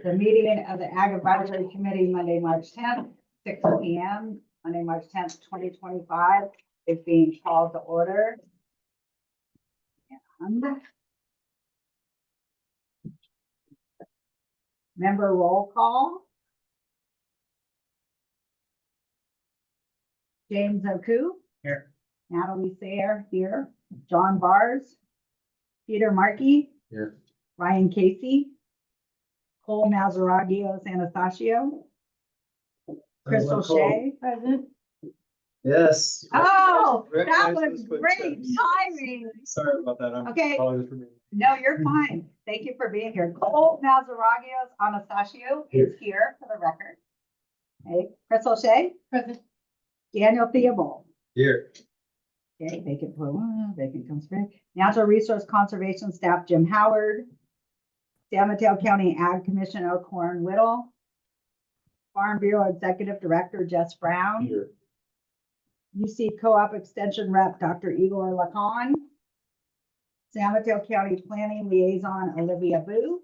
The meeting of the Ag Advisory Committee, Monday, March 10th, 6 p.m., Monday, March 10th, 2025, is being called to order. And member roll call. James Oku. Here. Natalie Sayre here. John Bars. Peter Markey. Here. Ryan Casey. Cole Mazaragios Anastasio. Crystal Shea, present. Yes. Oh, that Recognize was those quick great steps. timing. Sorry about that. Okay. Apologies for me. No, you're fine. Thank you for being here. Cole Mazaragios Anastasio is here for the record. Okay, Crystal Shea. Present. Daniel Theobald. Here. Okay, vacant comes back. Natural Resource Conservation Staff Jim Howard. San Mateo County Ag Commissioner Corin Whittle. Farm Bureau Executive Director Jess Brown. Here. UC Co-op Extension Rep Dr. Igor Lacan. San Mateo County Planning Liaison Olivia Boo.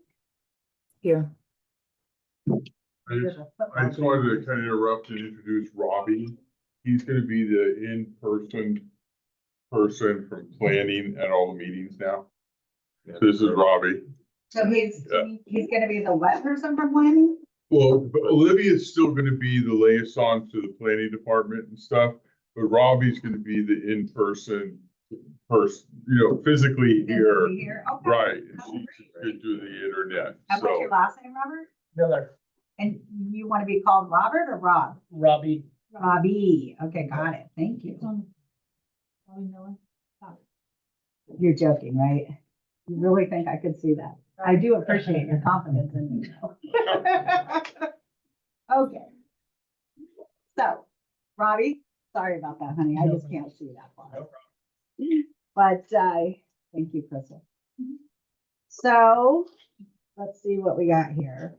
Here. I just wanted to kind of interrupt and introduce Robbie. He's gonna be the in-person person from planning at all the meetings now. This is Robbie. So he's Yeah. he's gonna be the what person for planning? Well, but Olivia's still gonna be the liaison to the planning department and stuff, but Robbie's gonna be the in-person person, physically here. Here, okay. Right, and she's good through the internet, And what's your so. last name, Robert? Miller. And you want to be called Robert or Rob? Robbie. Robbie. Okay, got it. Thank you. You're joking, right? You really think I could see that? I do appreciate your confidence in me. Okay. So, Robbie, sorry about that, honey. I just can't see that far. No But thank you, Crystal. So let's see what we got here.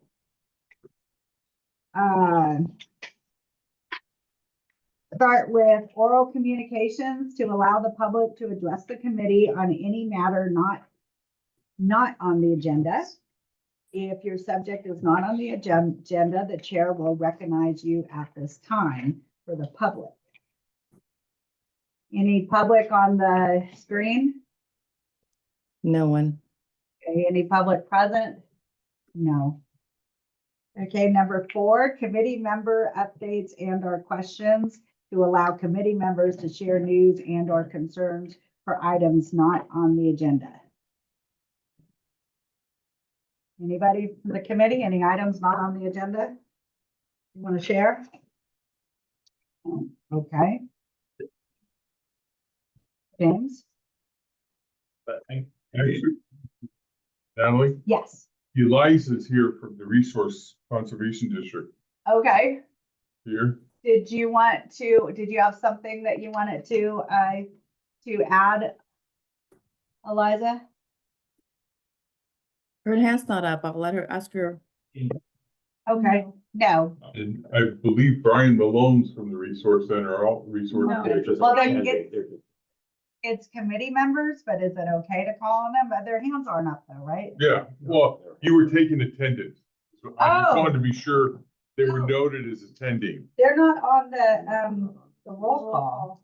Start with oral communications to allow the public to address the committee on any matter not on the agenda. If your subject is not on the agenda, the chair will recognize you at this time for the public. Any public on the screen? No one. Okay, any public present? No. Okay, number 4, committee member updates and or questions to allow committee members to share news and or concerns for items not on the agenda. Anybody from the committee, any items not on the agenda? You want to share? Okay. James? Natalie, Yes. Eliza's here from the Resource Conservation District. Okay. Here. Did you have something that you wanted to add, Eliza? Her hand's not up. I'll let her ask her. Okay, no. And I believe Brian Malone's from the Resource Center, all Resource. No. District. Well, then it's committee members, but is it okay to call on them? But their hands aren't up though, right? Yeah, well, you were taking attendance. So I just Oh. wanted to be sure they were noted as attending. They're not on the roll call.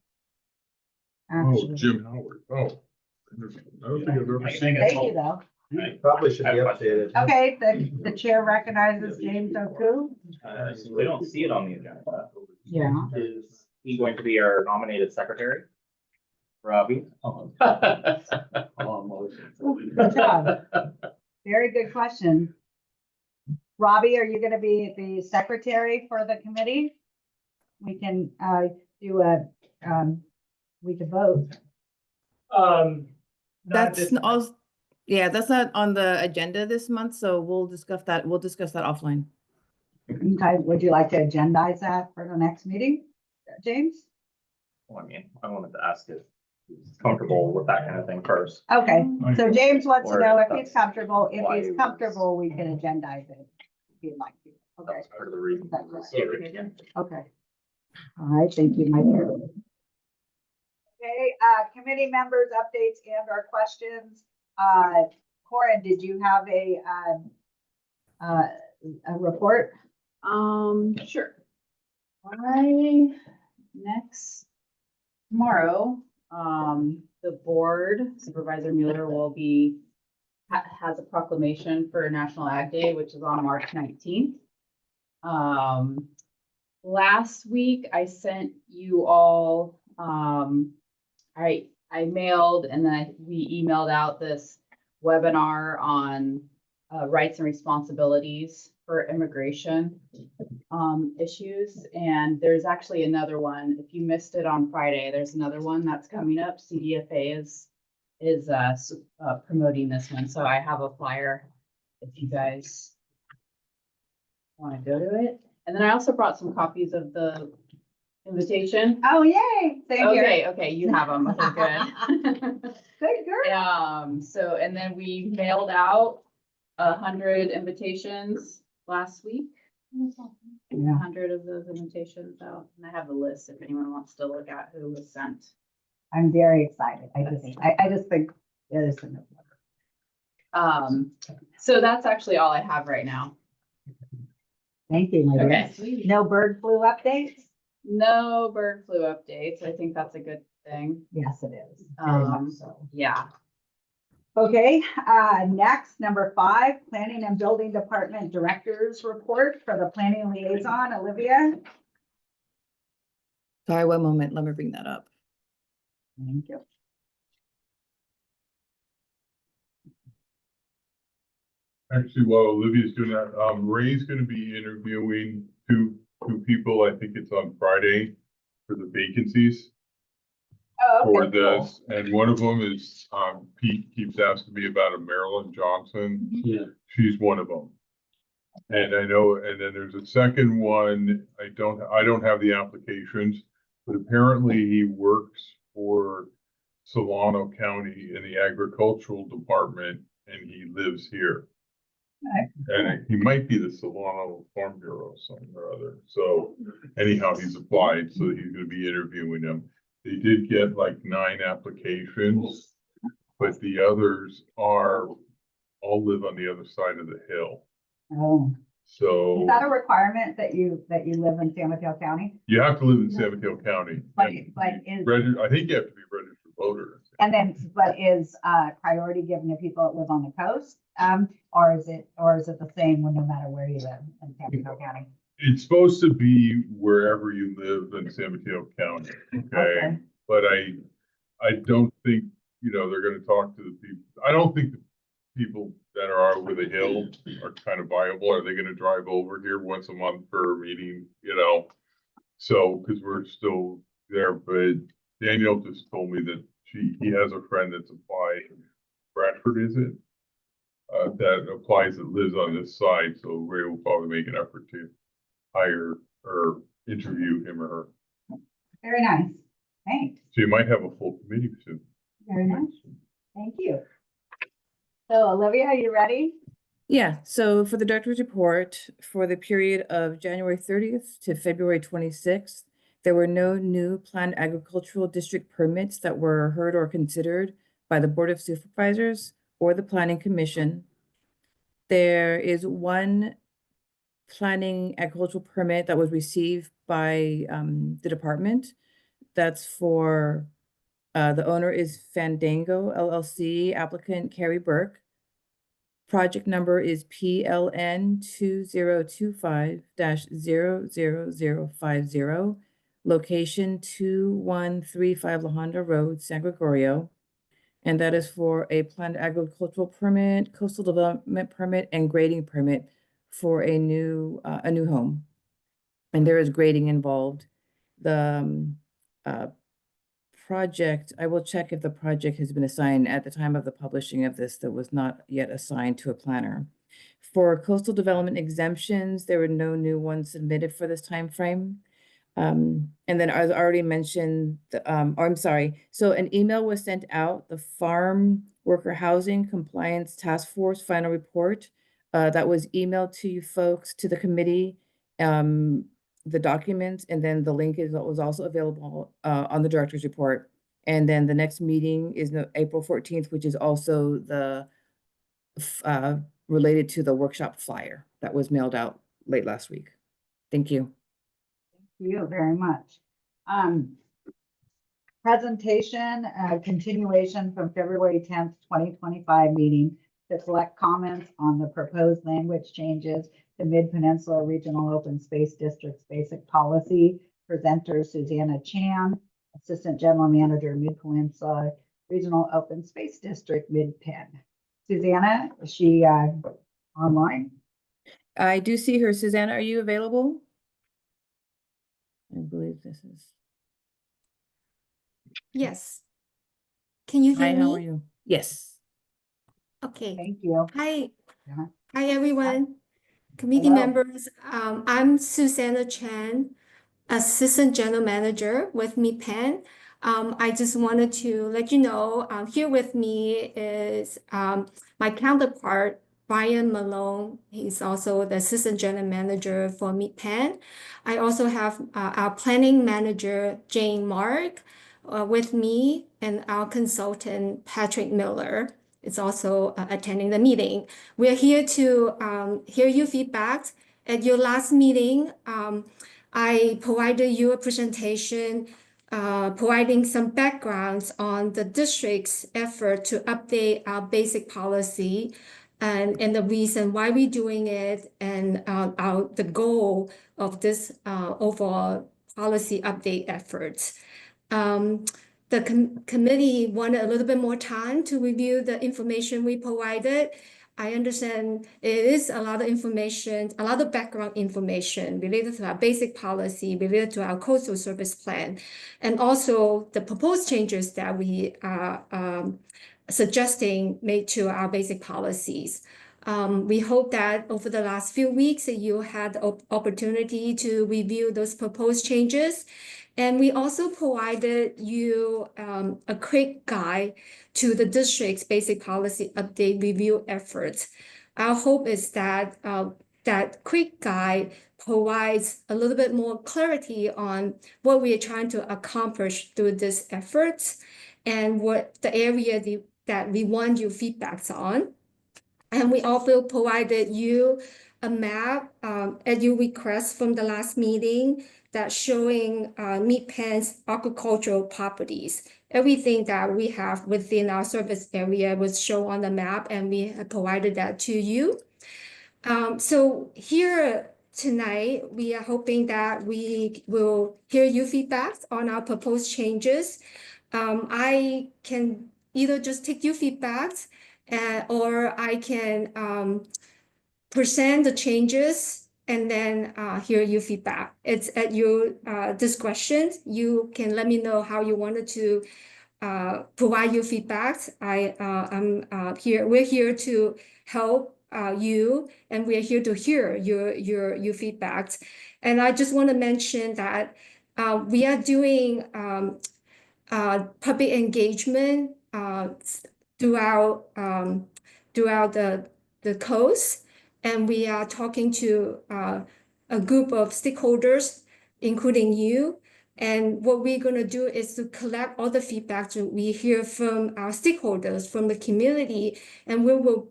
Oh, Actually, Jim Howard. Oh. I don't think I've ever seen thank that. you though. Probably should be updated. Okay, the chair recognizes James Oku. We don't see it on the agenda. Yeah. Is he going to be our nominated secretary? Robbie? Good job. Very good question. Robbie, are you gonna be the secretary for the committee? We can we could vote. That's all. Yeah, that's not on the agenda this month, so we'll discuss that. We'll discuss that offline. Okay, would you like to agendize that for the next meeting, James? Well, I mean, I wanted to ask if he's comfortable with that kind of thing first. Okay, so James wants to Or know if that's he's comfortable. If why he's he was- comfortable, we can agendize it. If you'd like to. Okay, That's part of the reason. That's right. Here. okay. All right, thank you, Mike. Okay, committee members, updates and or questions. Corin, did you have a report? Sure. Tomorrow, the board, Supervisor Mueller will be, has a proclamation for National Ag Day, which is on March 19th. Last week I sent you all, I mailed and then we emailed out this webinar on rights and responsibilities for immigration issues. And there's actually another one. If you missed it on Friday, there's another one that's coming up. CDFA is promoting this one. So I have a flyer if you guys want to go to it. And then I also brought some copies of the invitation. Oh, yay. Same here. Okay, you have them. Okay, good. Good girl. So, and then we mailed out 100 invitations last week. Yeah. 100 of those invitations out, and I have the list if anyone wants to look at who was sent. I'm very excited. I just think it is. So that's actually all I have right now. Thank you, my dear. Okay. No bird flu updates? No bird flu updates. I think that's a good thing. Yes, it is. Very much Um, so. Yeah. Okay, next, number 5, Planning and Building Department Directors Report for the Planning Liaison, Olivia. Sorry, one moment, let me bring that up. Thank you. Actually, while Olivia's doing that, Ray's gonna be interviewing two people, I think it's on Friday, for the vacancies Oh, for okay, cool. this. And one of them is, Pete keeps asking me about a Marilyn Johnson. Yeah. She's one of them. And I know, and then there's a second one, I don't have the applications, but apparently he works for Solano County in the agricultural department and he lives here. Okay. And he might be the Solano Farm Bureau, something or other. So anyhow, he's applied, so he's gonna be interviewing them. They did get like 9 applications, but the others all live on the other side of the hill. Oh, So is that a requirement that you live in San Mateo County? you have to live in San Mateo County. But And is, I think you have to be a registered voter. and then, but is priority given to people that live on the coast? Or is it the same when no matter where you live in San Mateo County? It's supposed to be wherever you live in San Mateo County, okay? Okay. But I don't think, they're gonna talk to the people. I don't think the people that are over the hill are kind of viable. Are they gonna drive over here once a month for a meeting, So, because we're still there, but Danielle just told me that he has a friend that's applied. Bradford, is it? That applies, that lives on this side, so Ray will probably make an effort to hire or interview him or her. Very nice. Thanks. So you might have a full committee soon. Very nice. Thank you. So Olivia, are you ready? Yeah, so for the director's report, for the period of January 30th to February 26th, there were no new planned agricultural district permits that were heard or considered by the Board of Supervisors or the Planning Commission. There is one planning agricultural permit that was received by the department. That's for, the owner is Fandango LLC, applicant Carrie Burke. Project number is PLN 2025-00050, location 2135 La Honda Road, San Gregorio. And that is for a planned agricultural permit, coastal development permit, and grading permit for a new home. And there is grading involved. The project, I will check if the project has been assigned at the time of the publishing of this, that was not yet assigned to a planner. For coastal development exemptions, there were no new ones submitted for this time frame. And then as already mentioned, so an email was sent out, the Farm Worker Housing Compliance Task Force final report, that was emailed to you folks, to the committee, the documents, and then the link was also available on the director's report. And then the next meeting is April 14th, which is also the related to the workshop flyer that was mailed out late last week. Thank you. Thank you very much. Presentation, continuation from February 10th, 2025 meeting to collect comments on the proposed language changes to Mid-Peninsula Regional Open Space District's basic policy. Presenter Susanna Chan, Assistant General Manager, Mid-Peninsula Regional Open Space District, Mid-Pen. Susanna, is she online? I do see her. Susanna, are you available? I believe this is. Yes. Can you Hi, hear how are me? you? Yes. Okay. Thank you. Hi. Yeah. Hi, everyone. Committee Hello. members. I'm Susanna Chan, Assistant General Manager with MIPEN. I just wanted to let you know, here with me is my counterpart, Brian Malone. He's also the Assistant General Manager for MIPEN. I also have our Planning Manager, Jane Mark, with me, and our consultant, Patrick Miller, is also attending the meeting. We're here to hear your feedback. At your last meeting, I provided you a presentation providing some backgrounds on the district's effort to update our basic policy and the reason why we're doing it and the goal of this overall policy update effort. The committee wanted a little bit more time to review the information we provided. I understand it is a lot of information, a lot of background information related to our basic policy, related to our coastal service plan, and also the proposed changes that we are suggesting made to our basic policies. We hope that over the last few weeks, you had the opportunity to review those proposed changes. And we also provided you a quick guide to the district's basic policy update review efforts. Our hope is that that quick guide provides a little bit more clarity on what we are trying to accomplish through this efforts and what the area that we want your feedbacks on. And we also provided you a map at your request from the last meeting that's showing MIPEN's agricultural properties. Everything that we have within our service area was shown on the map, and we have provided that to you. So here tonight, we are hoping that we will hear your feedback on our proposed changes. I can either just take your feedback or I can present the changes and then hear your feedback. It's at your discretion. You can let me know how you wanted to provide your feedback. I'm here. We're here to help you, and we're here to hear your feedback. And I just want to mention that we are doing public engagement throughout the coast, and we are talking to a group of stakeholders, including you. And what we're going to do is to collect all the feedback that we hear from our stakeholders, from the community, and we will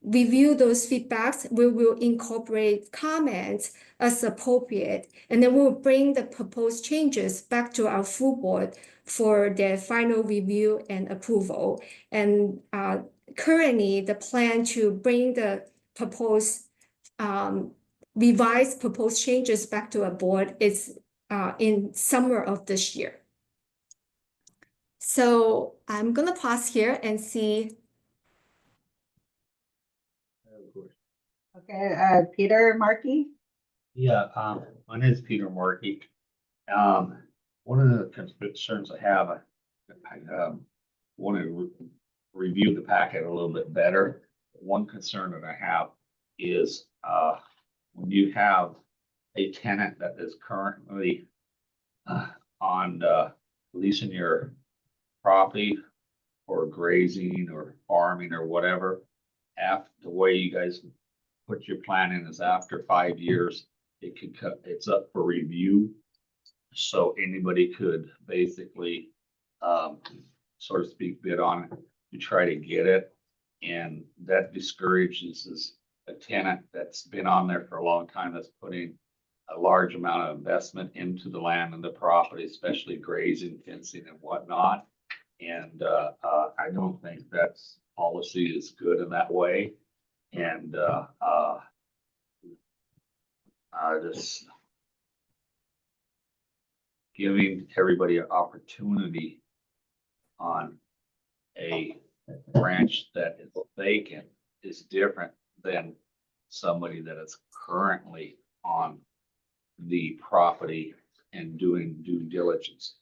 review those feedbacks. We will incorporate comments as appropriate, and then we'll bring the proposed changes back to our full board for their final review and approval. And currently, the plan to bring the proposed revised proposed changes back to our board is in summer of this year. So I'm gonna pause here and see. Okay, Peter Markey? Yeah, my name is Peter Markey. One of the concerns I have, I want to review the packet a little bit better. One concern that I have is when you have a tenant that is currently on leasing your property or grazing or farming or whatever, after the way you guys put your plan in is after 5 years, it's up for review. So anybody could basically, so to speak, bid on it to try to get it. And that discourages a tenant that's been on there for a long time, that's putting a large amount of investment into the land and the property, especially grazing, fencing and whatnot. And I don't think that's policy is good in that way. And just giving everybody an opportunity on a branch that is vacant is different than somebody that is currently on the property and doing due diligence.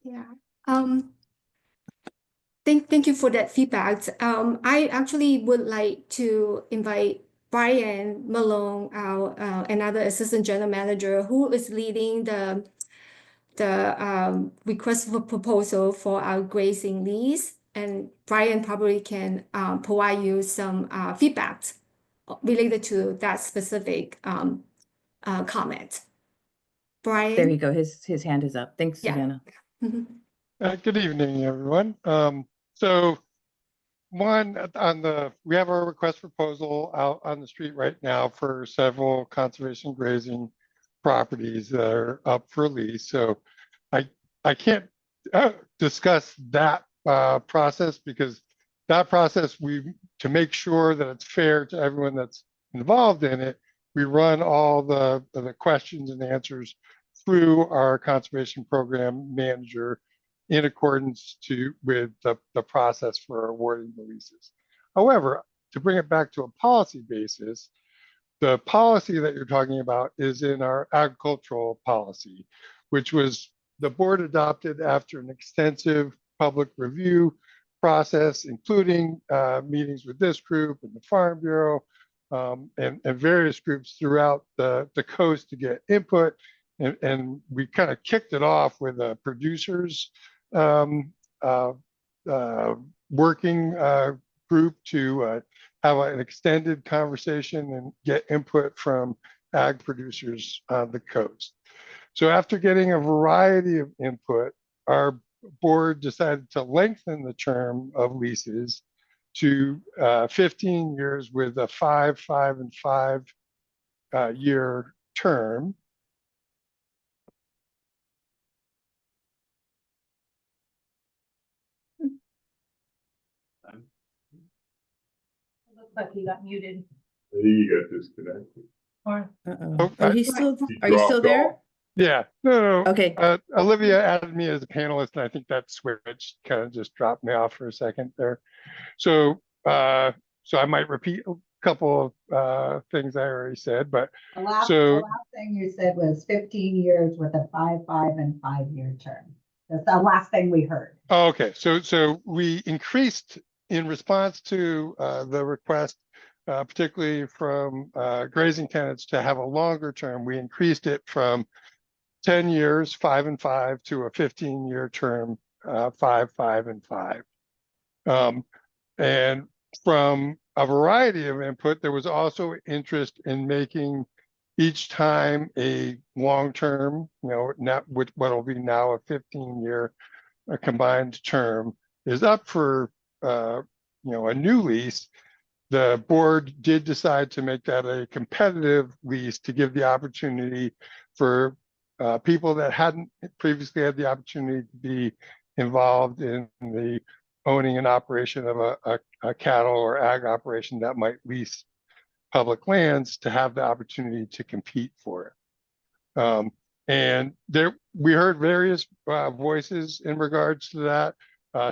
Yeah. Thank you for that feedback. I actually would like to invite Brian Malone, our another assistant general manager who is leading the request for proposal for our grazing lease. And Brian probably can provide you some feedback related to that specific comment. Brian? There you go. His hand is up. Thanks, Yeah. Susanna. Mhm. Good evening, everyone. So one, we have our request proposal out on the street right now for several conservation grazing properties that are up for lease. So I can't discuss that process because that process, to make sure that it's fair to everyone that's involved in it, we run all the questions and answers through our conservation program manager in accordance with the process for awarding the leases. However, to bring it back to a policy basis, the policy that you're talking about is in our agricultural policy, which was the board adopted after an extensive public review process, including meetings with this group and the Farm Bureau and various groups throughout the coast to get input. And we kind of kicked it off with a producers working group to have an extended conversation and get input from ag producers on the coast. So after getting a variety of input, our board decided to lengthen the term of leases to 15 years with a 5, 5, and 5 year term. Looks like he got muted. He got disconnected. Uh-oh. Oh, He's still, He are you still dropped there? off. Yeah, no. Okay. Olivia added me as a panelist, and I think that switch kind of just dropped me off for a second there. So I might repeat a couple of things I already said, but The last thing you said was 15 years with a 5, 5, and 5 year term. That's the last thing we heard. oh, okay. So we increased in response to the request, particularly from grazing tenants, to have a longer term. We increased it from 10 years, 5 and 5, to a 15-year term, 5, 5, and 5. And from a variety of input, there was also interest in making each time a long-term, not with what will be now a 15-year combined term is up for, a new lease. The board did decide to make that a competitive lease to give the opportunity for people that hadn't previously had the opportunity to be involved in the owning and operation of a cattle or ag operation that might lease public lands to have the opportunity to compete for it. And we heard various voices in regards to that.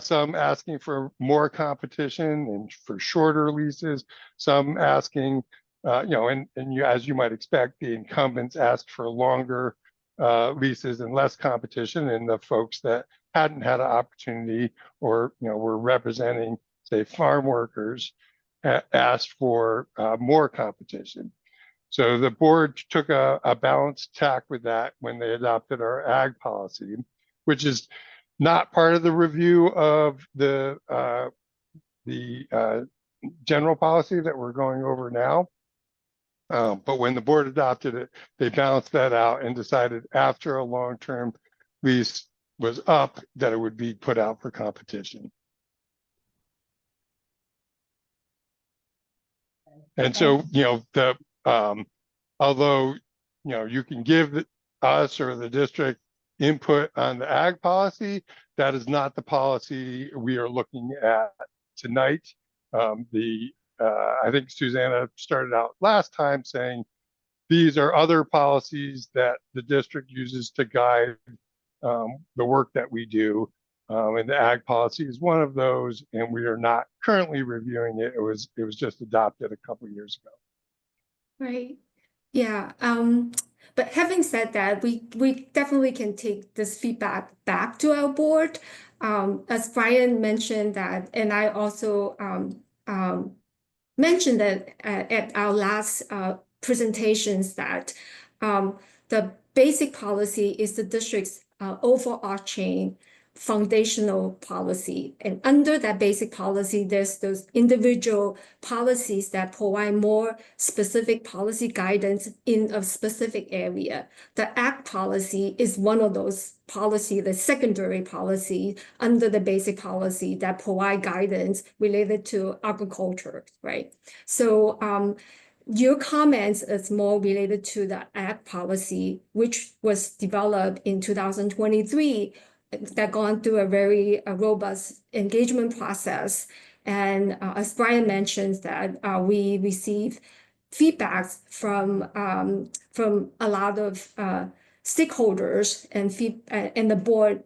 Some asking for more competition and for shorter leases. Some asking, as you might expect, the incumbents asked for longer leases and less competition, and the folks that hadn't had an opportunity or were representing, say, farm workers, asked for more competition. So the board took a balanced tack with that when they adopted our ag policy, which is not part of the review of the general policy that we're going over now. But when the board adopted it, they balanced that out and decided after a long-term lease was up that it would be put out for competition. And so, although, you can give us or the district input on the ag policy, that is not the policy we are looking at tonight. I think Susanna started out last time saying these are other policies that the district uses to guide the work that we do. And the ag policy is one of those, and we are not currently reviewing it. It was just adopted a couple of years ago. Right. Yeah. But having said that, we definitely can take this feedback back to our board. As Brian mentioned that, and I also mentioned that at our last presentations that the basic policy is the district's overarching foundational policy. And under that basic policy, there's those individual policies that provide more specific policy guidance in a specific area. The ACT policy is one of those policy, the secondary policy under the basic policy that provide guidance related to agriculture, right? So your comments is more related to the ACT policy, which was developed in 2023, that gone through a very robust engagement process. And as Brian mentioned that we received feedbacks from a lot of stakeholders and the board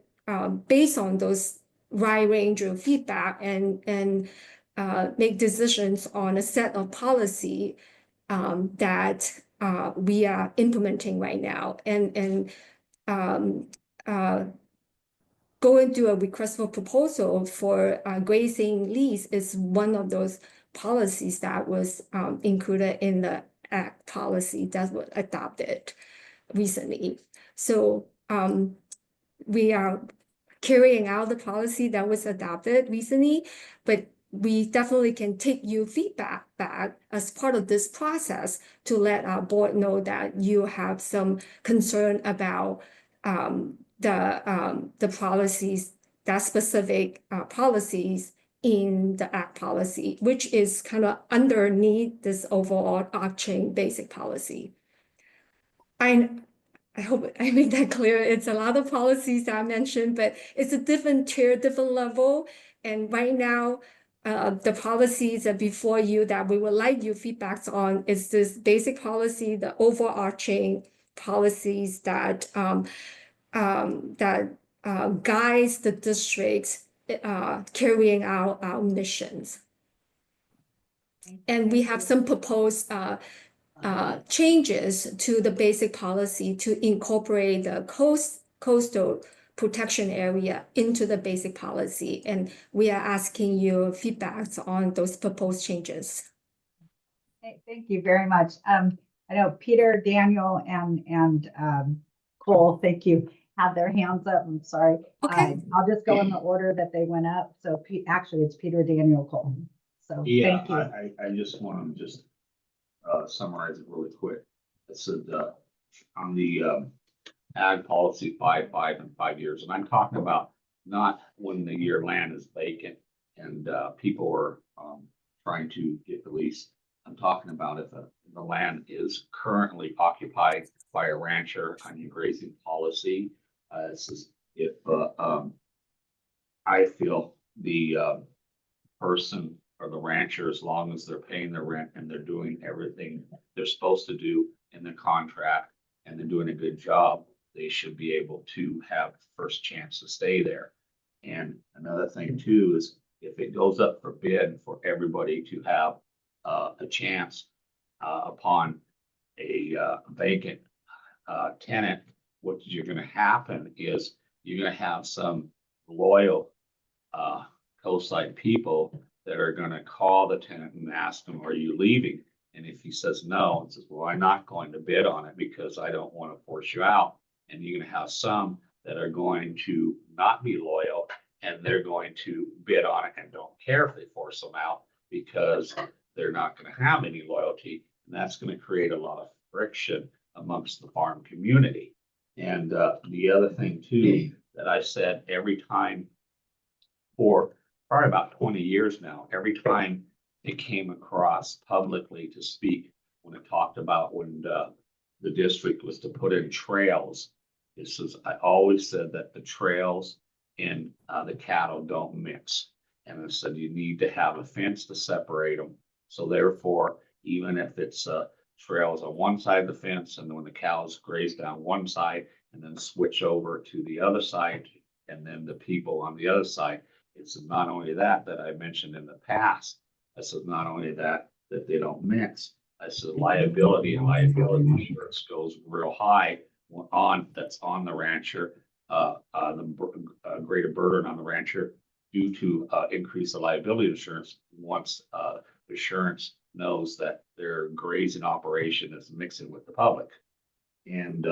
based on those wide range of feedback and make decisions on a set of policy that we are implementing right now. And going through a request for proposal for grazing lease is one of those policies that was included in the ACT policy that was adopted recently. So we are carrying out the policy that was adopted recently, but we definitely can take your feedback back as part of this process to let our board know that you have some concern about the policies, that specific policies in the ACT policy, which is kind of underneath this overall arching basic policy. I hope I made that clear. It's a lot of policies that I mentioned, but it's a different tier, different level. And right now, the policies that before you that we would like your feedbacks on is this basic policy, the overarching policies that guides the districts carrying out our missions. And we have some proposed changes to the basic policy to incorporate the coastal protection area into the basic policy. And we are asking your feedbacks on those proposed changes. Thank you very much. I know Peter, Daniel, and Cole, thank you, have their hands up. I'm sorry. Okay. I'll just go in the order that they went up. So actually it's Peter, Daniel, Cole. So Yeah, thank you. I just want to just summarize it really quick. It said on the ag policy 5, 5, and 5 years, and I'm talking about not when the year land is vacant and people are trying to get the lease. I'm talking about if the land is currently occupied by a rancher on your grazing policy. This is if I feel the person or the rancher, as long as they're paying their rent and they're doing everything they're supposed to do in the contract and they're doing a good job, they should be able to have the first chance to stay there. And another thing too is if it goes up for bid for everybody to have a chance upon a vacant tenant, what you're going to happen is you're going to have some loyal coastside people that are going to call the tenant and ask him, are you leaving? And if he says no, and says, well, I'm not going to bid on it because I don't want to force you out. And you're going to have some that are going to not be loyal and they're going to bid on it and don't care if they force them out because they're not going to have any loyalty. And that's going to create a lot of friction amongst the farm community. And the other thing too, that I said every time for probably about 20 years now, every time it came across publicly to speak when it talked about when the district was to put in trails. It says, I always said that the trails and the cattle don't mix. And it said you need to have a fence to separate them. So therefore, even if it's trails on one side of the fence and when the cows graze down one side and then switch over to the other side and then the people on the other side, it's not only that I mentioned in the past. I said not only that they don't mix. I said liability insurance goes real high that's on the rancher, the greater burden on the rancher due to increase of liability insurance once insurance knows that their grazing operation is mixing with the public. And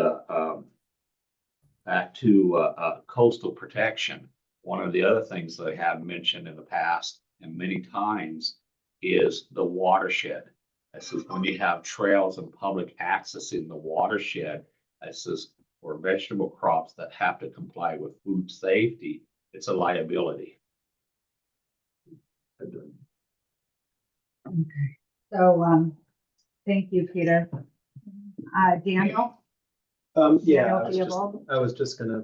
back to coastal protection, one of the other things that I have mentioned in the past and many times is the watershed. I says when you have trails and public accessing the watershed, I says for vegetable crops that have to comply with food safety, it's a liability. Okay, so, thank you, Peter. Daniel? Yeah, Daniel I was just gonna,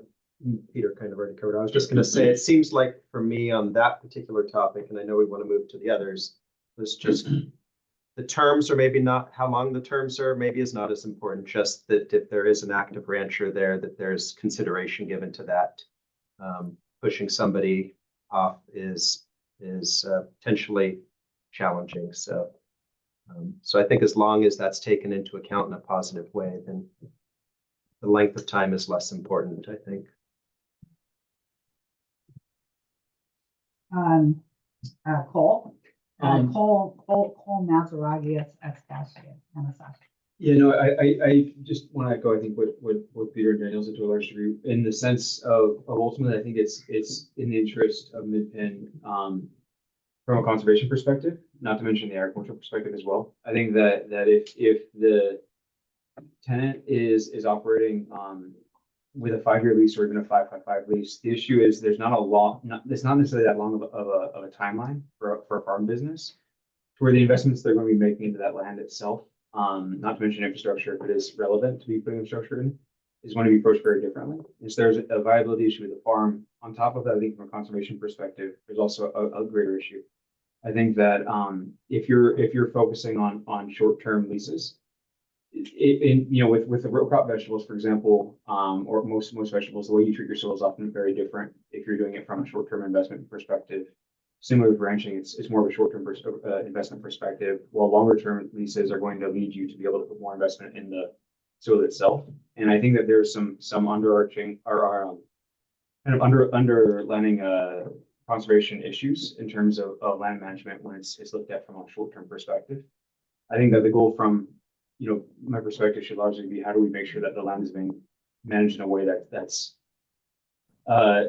Peter kind of already covered. I was just gonna say, it seems like for me on that particular topic, and I know we want to move to the others, was just the terms, or maybe not how long the terms are, maybe is not as important, just that if there is an active rancher there, that there's consideration given to that. Pushing somebody off is potentially challenging. So I think as long as that's taken into account in a positive way, then the length of time is less important, I think. Cole? Cole Mazaragias Anastasia. Yeah, no, I just want to echo, I think what Peter and Daniel said to a large degree, in the sense of ultimately, I think it's in the interest of Mid-Penn, from a conservation perspective, not to mention the agricultural perspective as well. I think that if the tenant is operating with a 5-year lease or even a 5.5 lease, the issue is there's not a long, it's not necessarily that long of a timeline for a farm business, to where the investments they're going to be making into that land itself, not to mention infrastructure, if it is relevant to be putting infrastructure in, is going to be approached very differently. And so there's a viability issue with the farm. On top of that, I think from a conservation perspective, there's also a greater issue. I think that if you're focusing on short-term leases, with the row crop vegetables, for example, or most vegetables, the way you treat your soil is often very different if you're doing it from a short-term investment perspective. Similar with ranching, it's more of a short-term investment perspective, while longer-term leases are going to lead you to be able to put more investment in the soil itself. And I think that there's some underarching or kind of underlining conservation issues in terms of land management when it's looked at from a short-term perspective. I think that the goal from my perspective should largely be how do we make sure that the land is being managed in a way that's how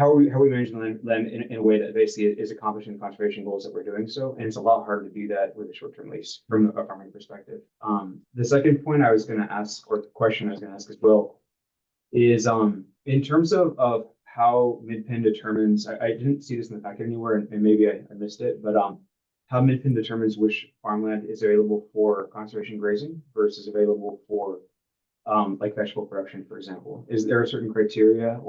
are we managing the land in a way that basically is accomplishing the conservation goals that we're doing so. And it's a lot harder to do that with a short-term lease from a farming perspective. The second point I was going to ask, or the question I was going to ask as well, is in terms of how Mid-Penn determines, I didn't see this in the packet anywhere, and maybe I missed it, but how Mid-Penn determines which farmland is available for conservation grazing versus available for like vegetable production, for example. Is there a certain criteria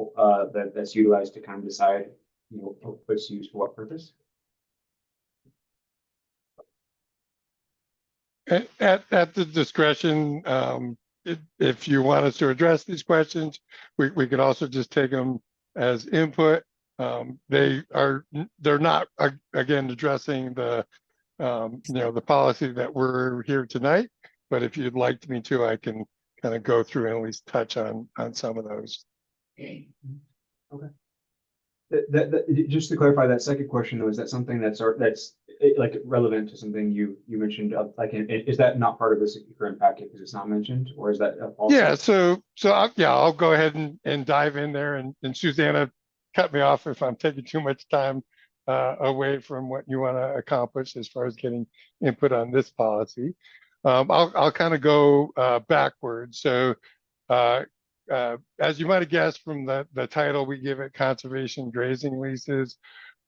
that's utilized to kind of decide what's used for what purpose? At the discretion, if you want us to address these questions, we could also just take them as input. They're not again addressing the the policy that we're here tonight, but if you'd like me to, I can kind of go through and at least touch on some of those. Okay. Just to clarify that second question though, is that something that's like relevant to something you mentioned? Is that not part of this current packet because it's not mentioned, or is that a policy? Yeah. So I'll go ahead and dive in there, and Susanna, cut me off if I'm taking too much time away from what you want to accomplish as far as getting input on this policy. I'll kind of go backwards. So as you might have guessed from the title, we give it conservation grazing leases.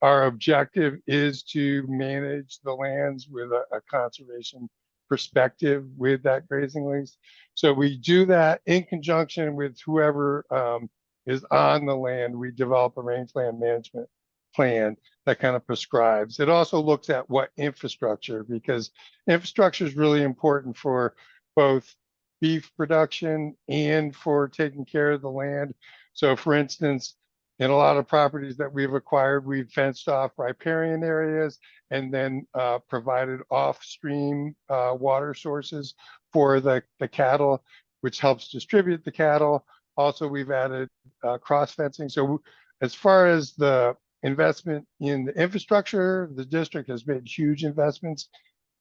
our objective is to manage the lands with a conservation perspective with that grazing lease. So we do that in conjunction with whoever is on the land. We develop a rangeland management plan that kind of prescribes. It also looks at what infrastructure, because infrastructure is really important for both beef production and for taking care of the land. So for instance, in a lot of properties that we've acquired, we've fenced off riparian areas and then provided off-stream water sources for the cattle, which helps distribute the cattle. Also, we've added cross fencing. So as far as the investment in the infrastructure, the district has made huge investments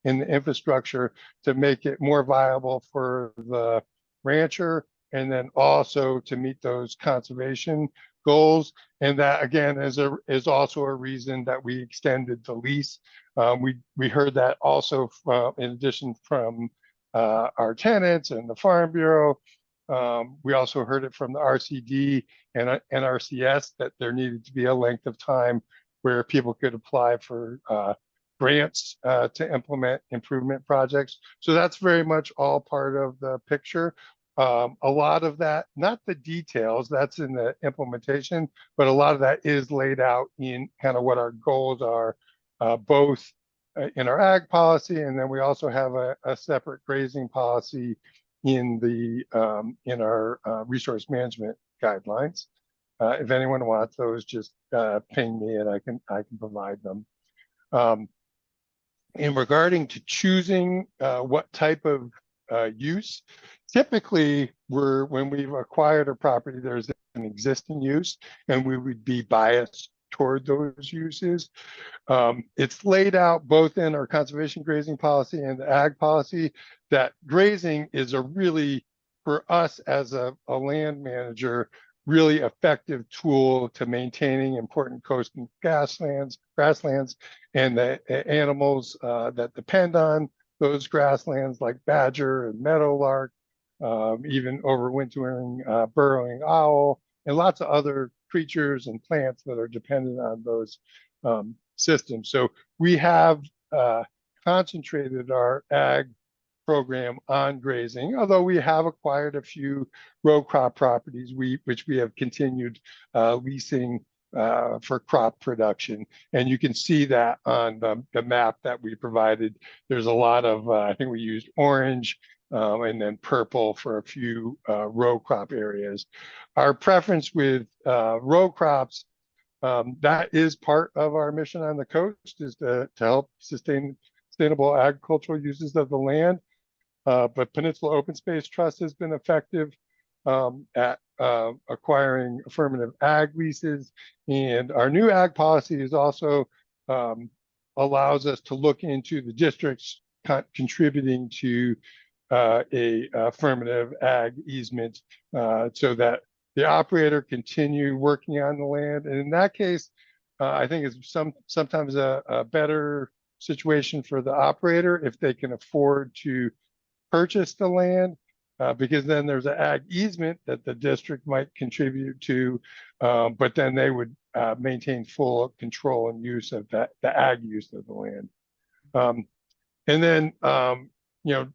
in the infrastructure to make it more viable for the rancher, and then also to meet those conservation goals. And that again is also a reason that we extended the lease. We heard that also from, in addition from our tenants and the Farm Bureau. We also heard it from the RCD and NRCS that there needed to be a length of time where people could apply for grants to implement improvement projects. So that's very much all part of the picture. A lot of that, not the details, that's in the implementation, but a lot of that is laid out in kind of what our goals are, both in our ag policy, and then we also have a separate grazing policy in our resource management guidelines. If anyone wants those, just ping me and I can provide them. In regarding to choosing what type of use, typically when we've acquired a property, there's an existing use and we would be biased toward those uses. It's laid out both in our conservation grazing policy and the ag policy that grazing is a really, for us as a land manager, really effective tool to maintaining important coast and grasslands, and the animals that depend on those grasslands like badger and meadowlark, even overwintering burrowing owl, and lots of other creatures and plants that are dependent on those systems. So we have concentrated our ag program on grazing, although we have acquired a few row crop properties, which we have continued leasing for crop production. And you can see that on the map that we provided. There's a lot of, I think we used orange and then purple for a few row crop areas. Our preference with row crops, that is part of our mission on the coast, is to help sustainable agricultural uses of the land. But Peninsula Open Space Trust has been effective at acquiring affirmative ag leases. And our new ag policy is also allows us to look into the districts contributing to a affirmative ag easement so that the operator continue working on the land. And in that case, I think it's sometimes a better situation for the operator if they can afford to purchase the land, because then there's an ag easement that the district might contribute to, but then they would maintain full control and use of the ag use of the land. And then,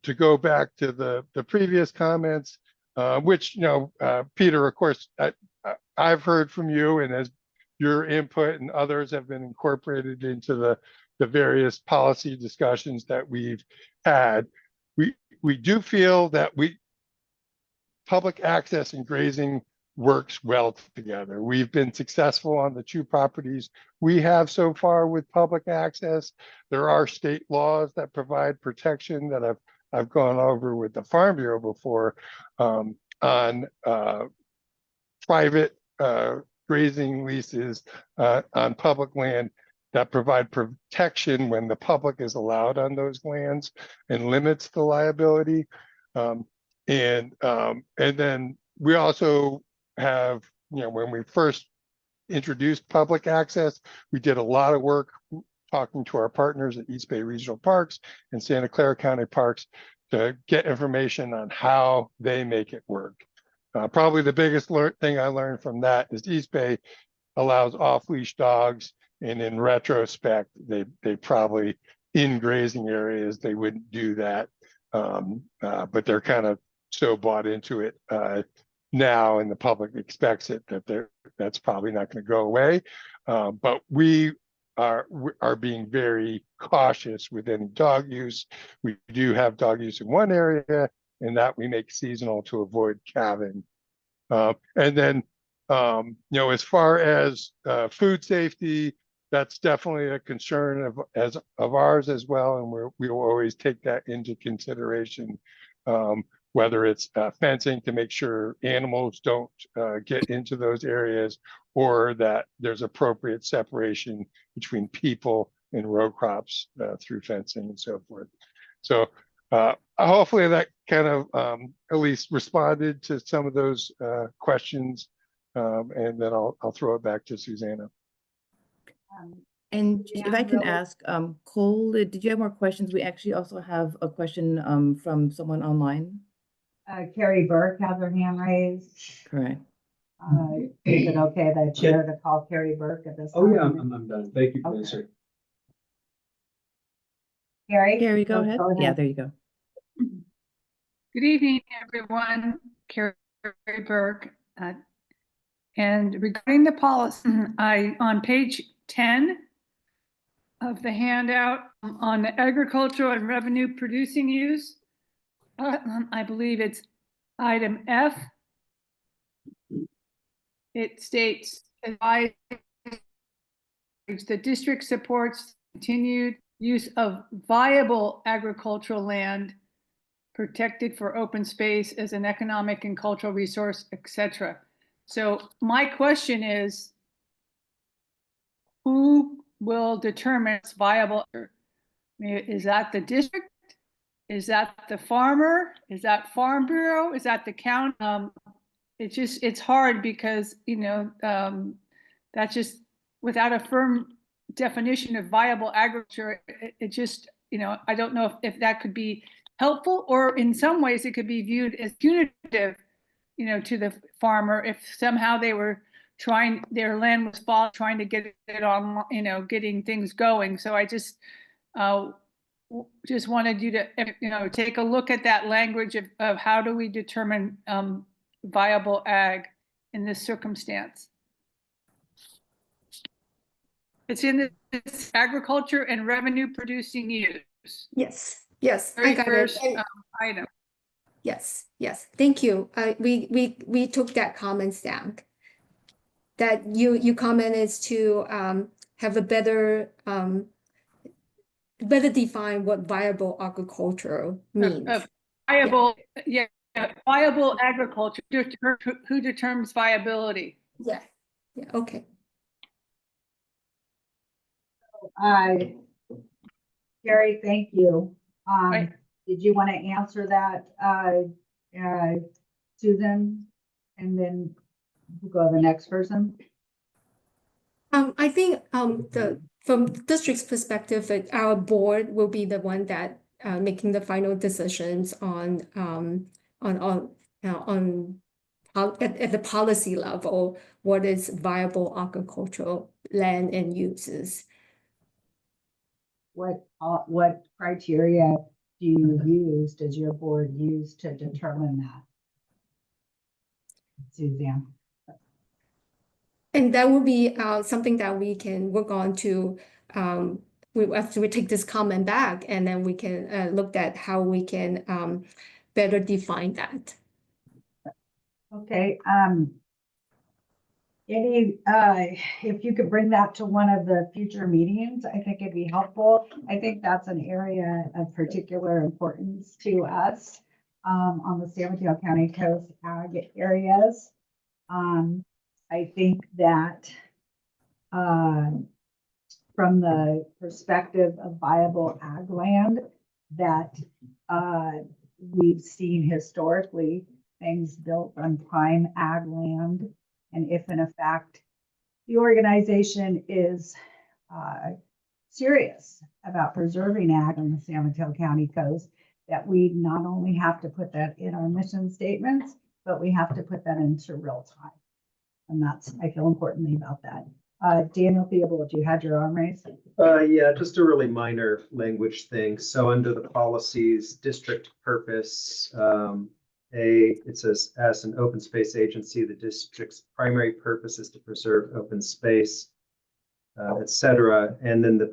to go back to the previous comments, which, Peter, of course, I've heard from you, and as your input and others have been incorporated into the various policy discussions that we've had. We do feel that public access and grazing works well together. We've been successful on the 2 properties we have so far with public access. There are state laws that provide protection that I've gone over with the Farm Bureau before on private grazing leases on public land that provide protection when the public is allowed on those lands and limits the liability. And then we also have, when we first introduced public access, we did a lot of work talking to our partners at East Bay Regional Parks and Santa Clara County Parks to get information on how they make it work. Probably the biggest thing I learned from that is East Bay allows off-leash dogs And in retrospect, they probably in grazing areas, they wouldn't do that. But they're kind of so bought into it now, and the public expects it, that that's probably not going to go away. But we are being very cautious with any dog use. We do have dog use in one area, and that we make seasonal to avoid calving. And then, as far as food safety, that's definitely a concern of ours as well, and we will always take that into consideration. Whether it's fencing to make sure animals don't get into those areas, or that there's appropriate separation between people and row crops through fencing and so forth. So hopefully that kind of at least responded to some of those questions, and then I'll throw it back to Susanna. And if I can really- ask, Cole, did you have more questions? We actually also have a question from someone online. Carrie Burke has her hand raised. Correct. Is it okay, the chair, to call Carrie Burke at this time? Oh, yeah, I'm done. Thank you for Okay. answering. Carrie? Carrie, go ahead. Yeah, there you go. Good evening, everyone. Carrie Burke. And regarding the policy, on page 10 of the handout on the agricultural and revenue producing use, I believe it's item F. It states, the district supports continued use of viable agricultural land protected for open space as an economic and cultural resource, etc. So my question is, who will determine it's viable? Is that the district? Is that the farmer? Is that Farm Bureau? Is that the county? It's hard because, that's just, without a firm definition of viable agriculture, it just, I don't know if that could be helpful, or in some ways it could be viewed as punitive, to the farmer if somehow they were their land was trying to get it on, getting things going. So I just wanted you to, take a look at that language of how do we determine viable ag in this circumstance. It's in this agriculture and revenue producing use. Yes, I Very got first it. item. Yes, thank you. We took that comments down. That you comment is to have a better define what viable agriculture means. Viable, viable agriculture. Who determines viability? Yeah, okay. Carrie, thank you. Right. Did you want to answer that, Susan? And then we'll go to the next person. I think from district's perspective, our board will be the one that making the final decisions on at the policy level, what is viable agricultural land and uses. What criteria does your board use to determine that? Suzanne? And that will be something that we can work on to, after we take this comment back, and then we can look at how we can better define that. Okay, if you could bring that to one of the future meetings, I think it'd be helpful. I think that's an area of particular importance to us on the San Mateo County Coast ag areas. I think that from the perspective of viable ag land, that we've seen historically things built on prime ag land. And if in fact the organization is serious about preserving ag on the San Mateo County coast, that we not only have to put that in our mission statements, but we have to put that into real time. And that's, I feel importantly about that. Daniel Theobald, you had your arm raised? Yeah, just a really minor language thing. So under the policies, district purpose, it says, as an open space agency, the district's primary purpose is to preserve open space, et cetera. And then the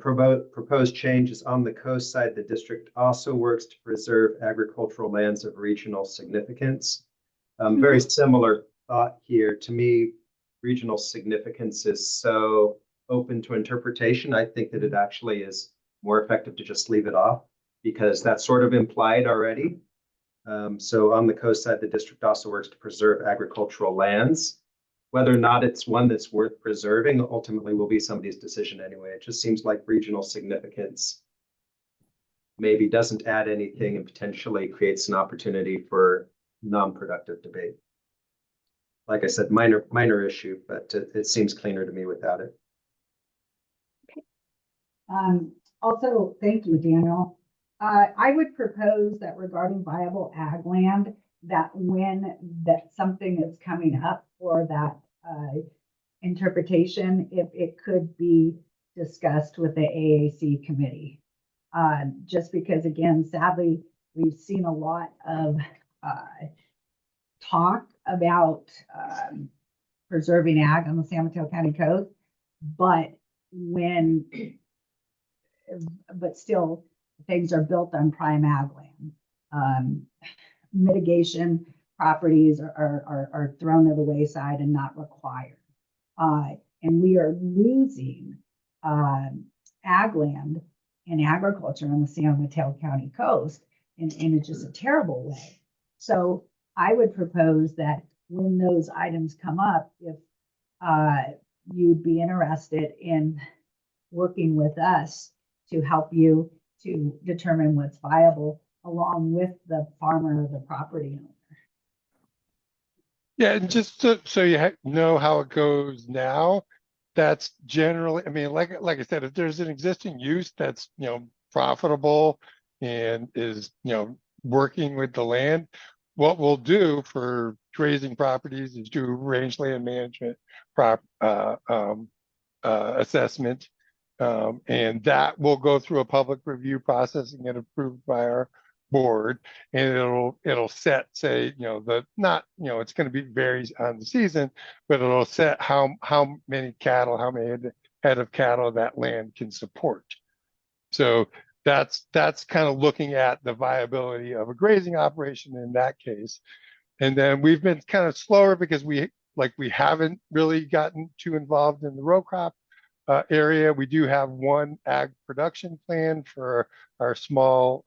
proposed change is on the coast side. The district also works to preserve agricultural lands of regional significance. Very similar thought here. To me, regional significance is so open to interpretation. I think that it actually is more effective to just leave it off because that's sort of implied already. So on the coast side, the district also works to preserve agricultural lands. Whether or not it's one that's worth preserving ultimately will be somebody's decision anyway. It just seems like regional significance maybe doesn't add anything and potentially creates an opportunity for non-productive debate. Like I said, minor issue, but it seems cleaner to me without it. Also, thank you, Daniel. I would propose that regarding viable ag land, that when that something is coming up for that interpretation, if it could be discussed with the AAC committee. Just because, again, sadly, we've seen a lot of talk about preserving ag on the San Mateo County coast, but still things are built on prime ag land. Mitigation properties are thrown to the wayside and not required. And we are losing ag land and agriculture on the San Mateo County coast in just a terrible way. So I would propose that when those items come up, if you'd be interested in working with us to help you to determine what's viable along with the farmer or the property owner. Yeah, and just so you know how it goes now, that's generally, I mean, like I said, if there's an existing use that's, profitable and is, working with the land, what we'll do for grazing properties is do range land management assessment. And that will go through a public review process and get approved by our board, and it'll set, say, it's going to be varies on the season, but it'll set how many cattle, how many head of cattle that land can support. So that's kind of looking at the viability of a grazing operation in that case. And then we've been kind of slower because we haven't really gotten too involved in the row crop area. We do have one ag production plan for our small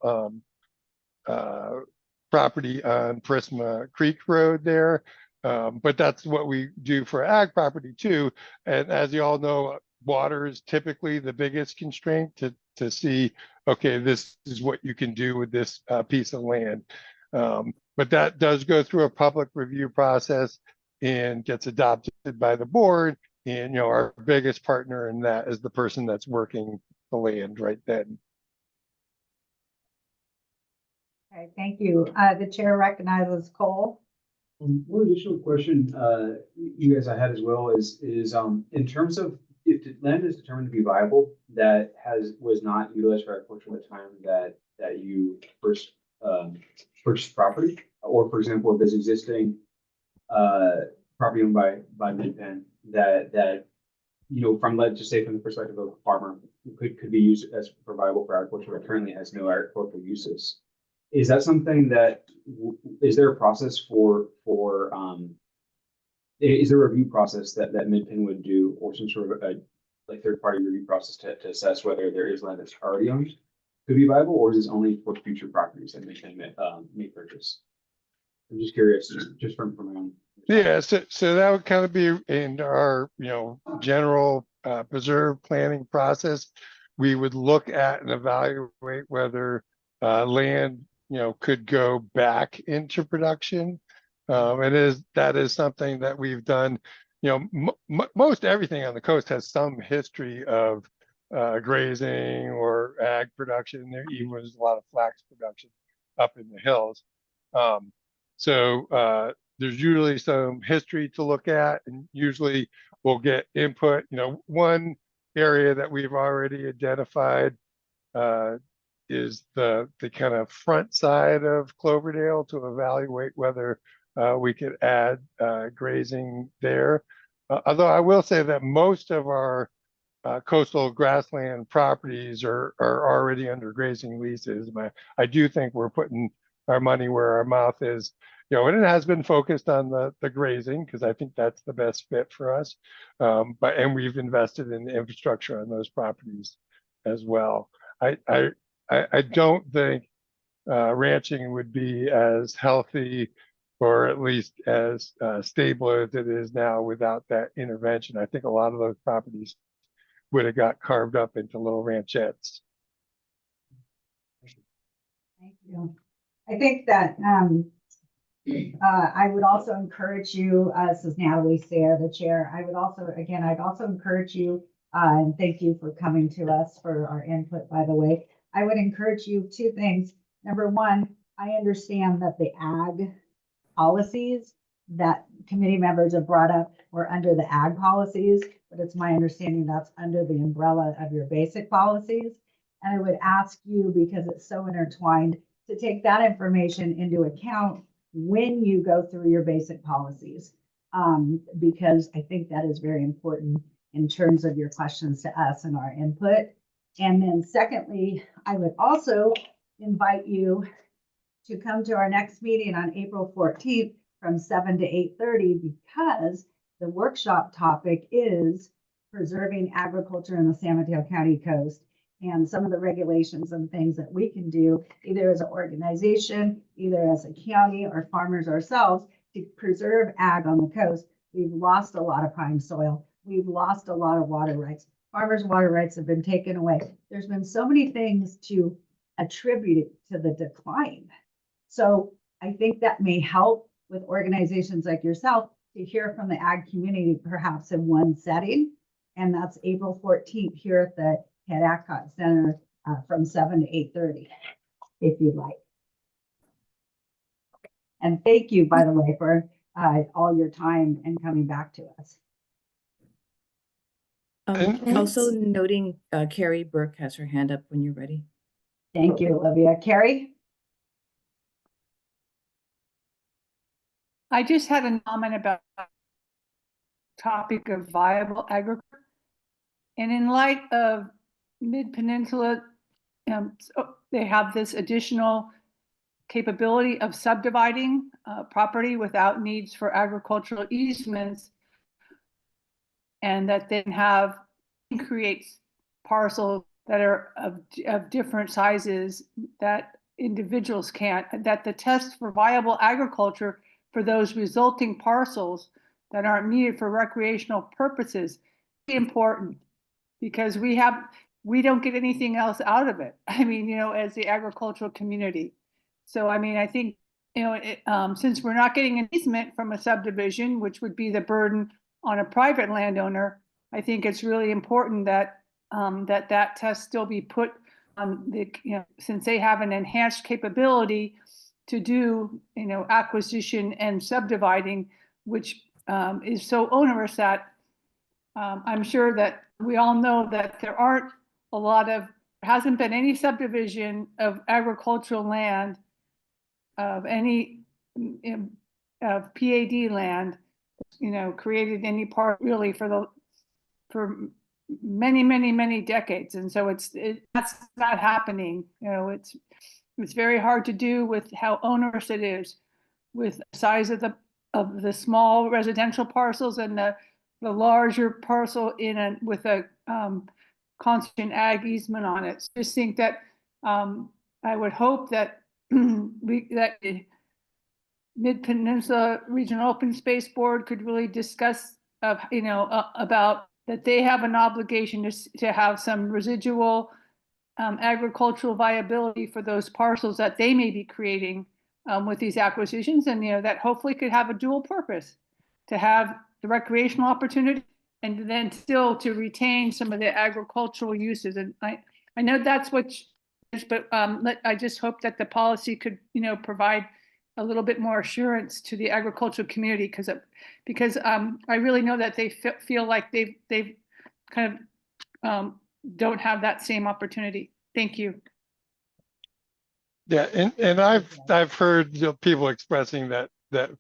property on Prisma Creek Road there. But that's what we do for ag property too. And as you all know, water is typically the biggest constraint to see, okay, this is what you can do with this piece of land. But that does go through a public review process and gets adopted by the board. And, our biggest partner in that is the person that's working the land right then. Okay, thank you. The chair recognizes Cole. One additional question you guys I had as well is in terms of if the land is determined to be viable that was not utilized for agriculture at the time that you first purchased property, or for example, if there's existing property owned by Mid-Penn that from, let's just say, from the perspective of a farmer could be used as viable for agriculture, but currently has no agricultural uses. Is that something that is there a process for is there a review process that Mid-Penn would do, or some sort of a third-party review process to assess whether there is land that's already owned could be viable, or is this only for future properties that Mid-Penn may purchase? I'm just curious, just from my own. Yeah, so that would kind of be in our general preserve planning process. We would look at and evaluate whether land could go back into production. That is something that we've done. Most everything on the coast has some history of grazing or ag production. There even was a lot of flax production up in the hills. So there's usually some history to look at, and usually we'll get input. One area that we've already identified is the kind of front side of Cloverdale to evaluate whether we could add grazing there. Although I will say that most of our coastal grassland properties are already under grazing leases. I do think we're putting our money where our mouth is, and it has been focused on the grazing because I think that's the best fit for us. And we've invested in the infrastructure on those properties as well. I don't think ranching would be as healthy or at least as stable as it is now without that intervention. I think a lot of those properties would have got carved up into little ranchettes. Thank you. I think that I would also encourage you, this is Natalie Sayre, the chair. I'd also encourage you, and thank you for coming to us for our input, by the way. I would encourage you two things. Number one, I understand that the ag policies that committee members have brought up were under the ag policies, but it's my understanding that's under the umbrella of your basic policies. And I would ask you, because it's so intertwined, to take that information into account when you go through your basic policies, because I think that is very important in terms of your questions to us and our input. And then secondly, I would also invite you to come to our next meeting on April 14th from 7 to 8:30, because the workshop topic is preserving agriculture in the San Mateo County coast and some of the regulations and things that we can do either as an organization, either as a county or farmers ourselves to preserve ag on the coast. We've lost a lot of prime soil. We've lost a lot of water rights. Farmers' water rights have been taken away. There's been so many things to attribute to the decline. So I think that may help with organizations like yourself to hear from the ag community, perhaps in one setting. And that's April 14th here at the Head Acott Center from 7 to 8:30, if you'd like. And thank you, by the way, for all your time and coming back to us. Also noting Carrie Burke has her hand up when you're ready. Thank you, Olivia. Carrie? I just had a comment about the topic of viable agriculture. And in light of Mid-Peninsula, they have this additional capability of subdividing property without needs for agricultural easements, and that then creates parcels that are of different sizes that individuals can't, that the test for viable agriculture for those resulting parcels that aren't needed for recreational purposes is important, because we don't get anything else out of it. I mean, as the agricultural community. So, I mean, I think, since we're not getting an easement from a subdivision, which would be the burden on a private landowner, I think it's really important that that test still be put on the, since they have an enhanced capability to do, acquisition and subdividing, which is so onerous that I'm sure that we all know that there aren't hasn't been any subdivision of agricultural land of any of PAD land, created any part really for many decades. And so that's not happening. It's very hard to do with how onerous it is, with the size of the small residential parcels and the larger parcel with a constant ag easement on it. So I just think that I would hope that that the Mid-Peninsula Regional Open Space Board could really discuss about that they have an obligation to have some residual agricultural viability for those parcels that they may be creating with these acquisitions, and that hopefully could have a dual purpose, to have the recreational opportunity and then still to retain some of the agricultural uses. And I know that's what, but I just hope that the policy could provide a little bit more assurance to the agricultural community because I really know that they feel like they've kind of don't have that same opportunity. Thank you. Yeah, and I've heard, you know, people expressing that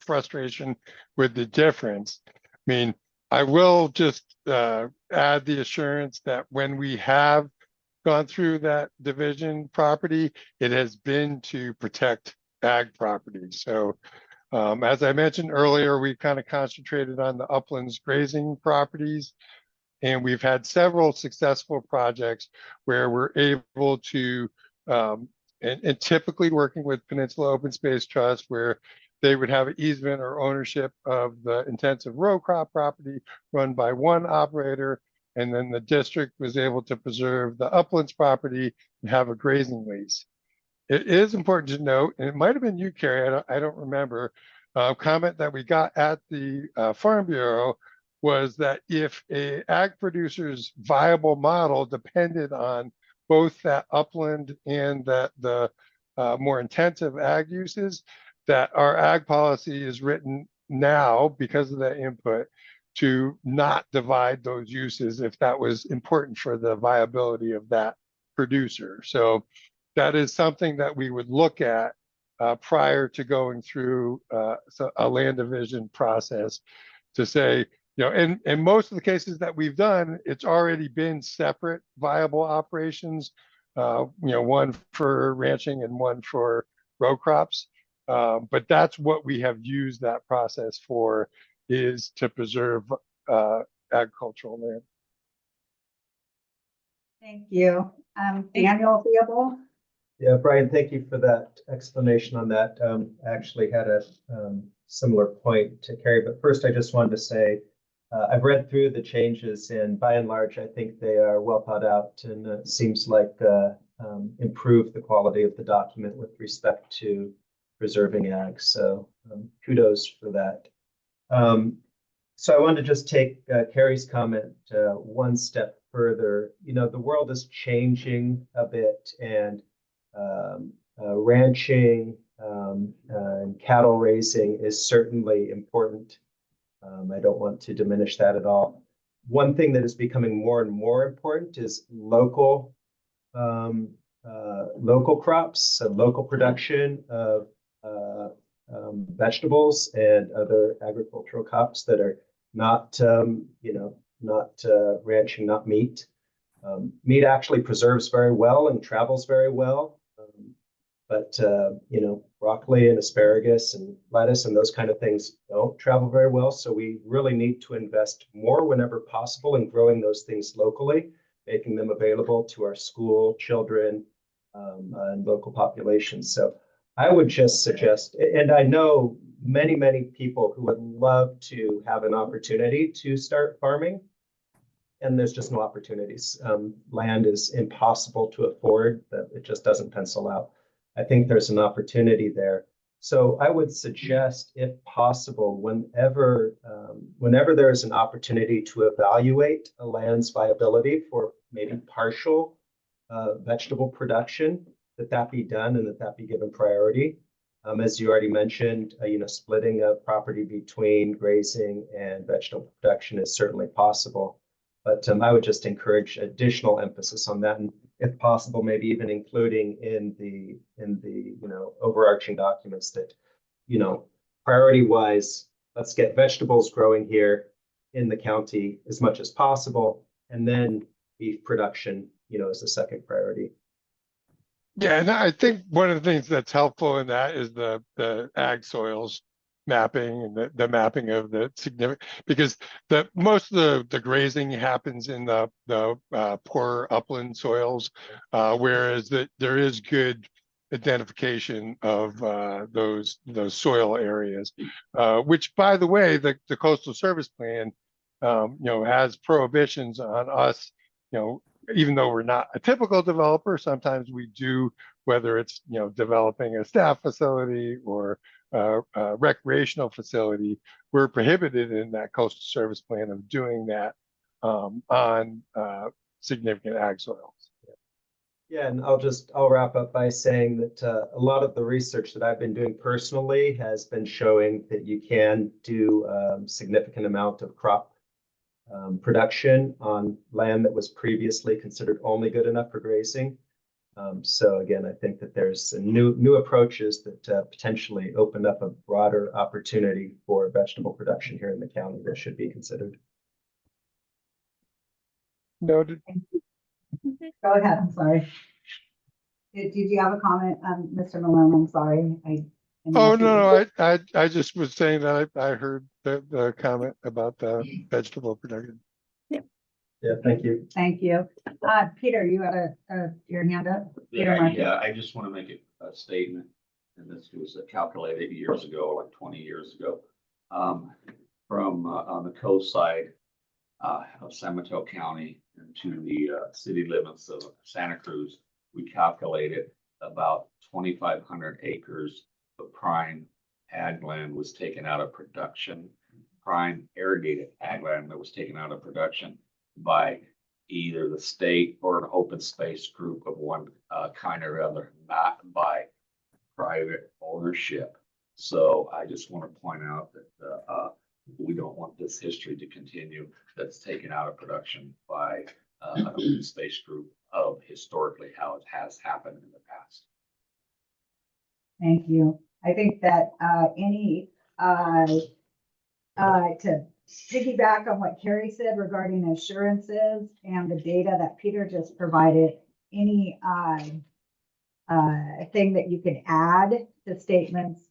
frustration with the difference. I mean, I will just add the assurance that when we have gone through that division property, it has been to protect ag properties. So as I mentioned earlier, we kind of concentrated on the uplands grazing properties, and we've had several successful projects where we're able to and typically working with Peninsula Open Space Trust, where they would have an easement or ownership of the intensive row crop property run by one operator, and then the district was able to preserve the uplands property and have a grazing lease. It is important to note, and it might have been you, Carrie, I don't remember, a comment that we got at the Farm Bureau was that if a ag producer's viable model depended on both that upland and that the more intensive ag uses, that our ag policy is written now because of that input to not divide those uses if that was important for the viability of that producer. So that is something that we would look at prior to going through a land division process to say, you know, in most of the cases that we've done, it's already been separate viable operations, you know, one for ranching and one for row crops. But that's what we have used that process for, is to preserve agricultural land. Thank you. Daniel Theobald? Yeah, Brian, thank you for that explanation on that. I actually had a similar point to Carrie, but first I just wanted to say I've read through the changes, and by and large, I think they are well thought out, and it seems like improve the quality of the document with respect to preserving ag. So kudos for that. So I wanted to just take Carrie's comment one step further. You know, the world is changing a bit, and ranching and cattle raising is certainly important. I don't want to diminish that at all. One thing that is becoming more and more important is local crops, so local production of vegetables and other agricultural crops that are not, not ranching, not meat. Meat actually preserves very well and travels very well. But broccoli and asparagus and lettuce and those kind of things don't travel very well. So we really need to invest more whenever possible in growing those things locally, making them available to our school children and local populations. So I would just suggest, and I know many, many people who would love to have an opportunity to start farming, and there's just no opportunities. Land is impossible to afford, that it just doesn't pencil out. I think there's an opportunity there. So I would suggest, if possible, whenever there is an opportunity to evaluate a land's viability for maybe partial vegetable production, that be done and that be given priority. As you already mentioned, splitting a property between grazing and vegetable production is certainly possible. But I would just encourage additional emphasis on that, and if possible, maybe even including in the overarching documents that, priority-wise, let's get vegetables growing here in the county as much as possible, and then beef production, as the second priority. Yeah, and I think one of the things that's helpful in that is the ag soils mapping and the mapping of the significant, because most of the grazing happens in the poor upland soils, whereas there is good identification of those soil areas, which, by the way, the Coastal Service Plan has prohibitions on us, even though we're not a typical developer, sometimes we do, whether it's developing a staff facility or a recreational facility, we're prohibited in that Coastal Service Plan of doing that on significant ag soils. Yeah, and I'll wrap up by saying that a lot of the research that I've been doing personally has been showing that you can do significant amount of crop production on land that was previously considered only good enough for grazing. So again, I think that there's new approaches that potentially open up a broader opportunity for vegetable production here in the county that should be considered. Noted. Go ahead, I'm sorry. Did you have a comment, Mr. Malone? I'm sorry. Oh, no, I just was saying that I heard the comment about the vegetable production. Yeah, thank you. Thank you. Peter, you had your hand up? Peter Yeah, Murphy. I just want to make a statement, and this was calculated years ago, like 20 years ago. From on the coast side of San Mateo County and to the city limits of Santa Cruz, we calculated about 2,500 acres of prime ag land was taken out of production, prime irrigated ag land that was taken out of production by either the state or an open space group of one kind or other, not by private ownership. So I just want to point out that we don't want this history to continue that's taken out of production by an open space group of historically how it has happened in the past. Thank you. I think that to piggyback on what Carrie said regarding assurances and the data that Peter just provided, any thing that you can add to statements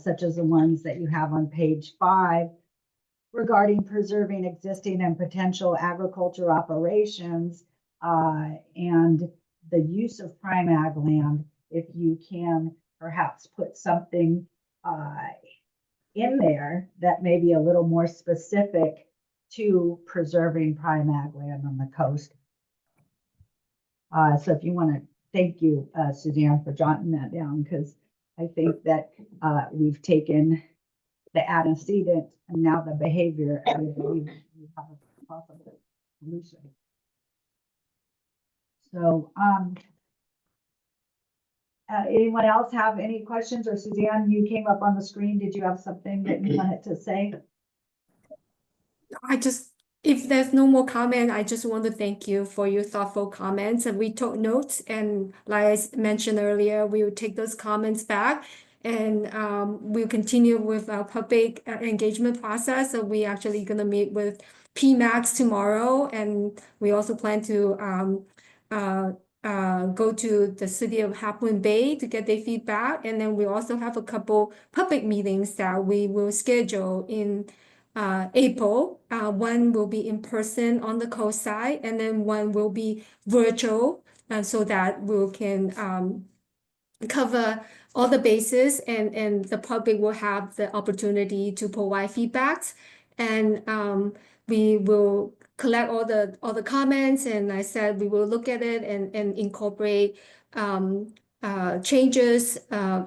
such as the ones that you have on page 5 regarding preserving existing and potential agriculture operations and the use of prime ag land, if you can perhaps put something in there that may be a little more specific to preserving prime ag land on the coast. So if you want to, thank you, Suzanne, for jotting that down, because I think that we've taken the antecedent and now the behavior, and we believe we have a possible solution. So, anyone else have any questions? Or Suzanne, you came up on the screen. Did you have something that you wanted to say? If there's no more comment, I just want to thank you for your thoughtful comments, and we took notes, and like I mentioned earlier, we will take those comments back, and we'll continue with our public engagement process. So we actually gonna meet with PMAX tomorrow, and we also plan to go to the city of Half Moon Bay to get their feedback, and then we also have a couple public meetings that we will schedule in April. One will be in person on the coast side, and then one will be virtual, so that we can cover all the bases, and the public will have the opportunity to provide feedbacks, and we will collect all the comments, and I said we will look at it and incorporate changes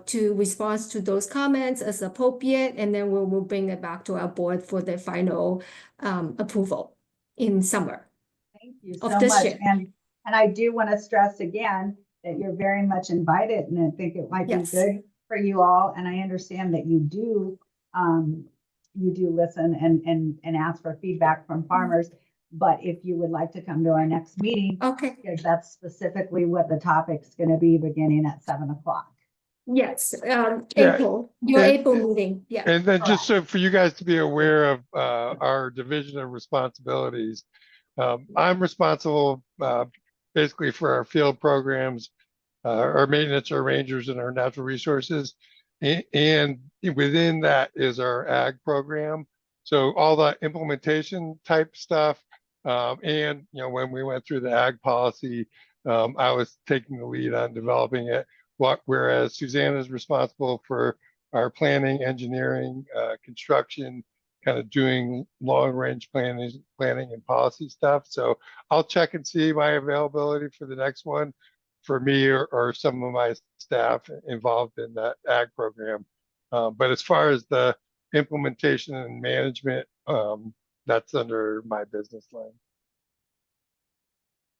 to response to those comments as appropriate, and then we'll bring it back to our board for the final approval in summer. Thank you Of so this much. year. And I do want to stress again that you're very much invited, and I think it might be Yes. good for you all. And I understand that you do listen and ask for feedback from farmers. But if you would like to come to our next meeting, Okay, because that's specifically what the topic's going to be, beginning at 7 o'clock. yes, Yeah, April, your and- April meeting, yeah. And then just so for you guys to be aware of our division of responsibilities, I'm responsible basically for our field programs, our maintenance, our rangers, and our natural resources. And within that is our ag program. So all the implementation type stuff. And when we went through the ag policy, I was taking the lead on developing it. Whereas Suzanne is responsible for our planning, engineering, construction, kind of doing long range planning and policy stuff. So I'll check and see my availability for the next one for me or some of my staff involved in that ag program. But as far as the implementation and management, that's under my business line.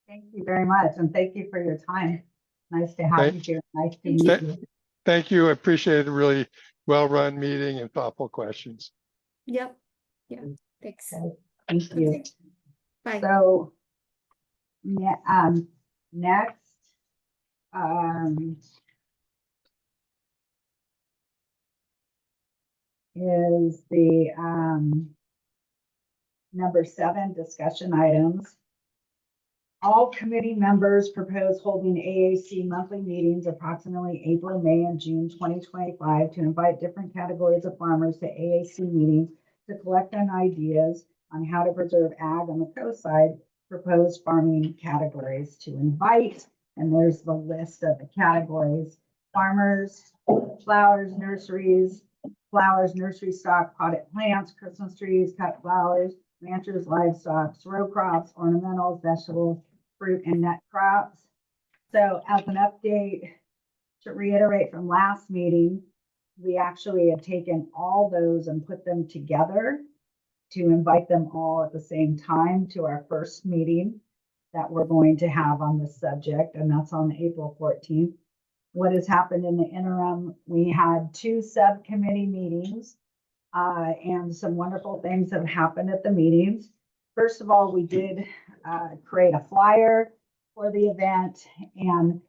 Thank you very much, and thank you for your time. Nice to have you here. Nice to Thank meet you. you. Thank you. I appreciate a really well-run meeting and thoughtful questions. Yep. Yeah. Thanks. Okay, thank you. Okay. Bye. So, yeah, next, is the, number 7, discussion items. All committee members propose holding AAC monthly meetings approximately April, May, and June 2025 to invite different categories of farmers to AAC meetings to collect on ideas on how to preserve ag on the coast side, proposed farming categories to invite. And there's the list of the categories: farmers, flowers, nursery stock, potted plants, Christmas trees, cut flowers, ranchers, livestock, row crops, ornamentals, vegetables, fruit and nut crops. So as an update, to reiterate from last meeting, we actually had taken all those and put them together to invite them all at the same time to our first meeting that we're going to have on this subject, and that's on April 14th. What has happened in the interim, we had 2 subcommittee meetings, and some wonderful things have happened at the meetings. First of all, we did create a flyer for the event, and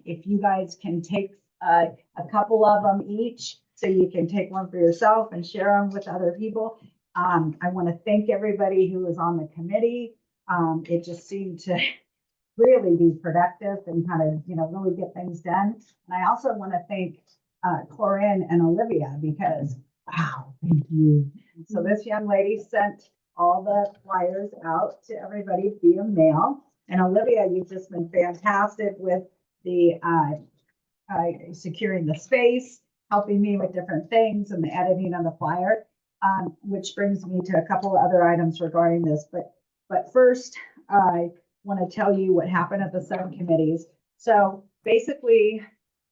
if you guys can take a couple of them each, so you can take one for yourself and share them with other people. I want to thank everybody who was on the committee. It just seemed to really be productive and kind of, really get things done. And I also want to thank Corinne and Olivia, because wow, thank you. So this young lady sent all the flyers out to everybody via mail. And Olivia, you've just been fantastic with the securing the space, helping me with different things and the editing on the flyer, which brings me to a couple of other items regarding this. But first, I want to tell you what happened at the subcommittees. So basically,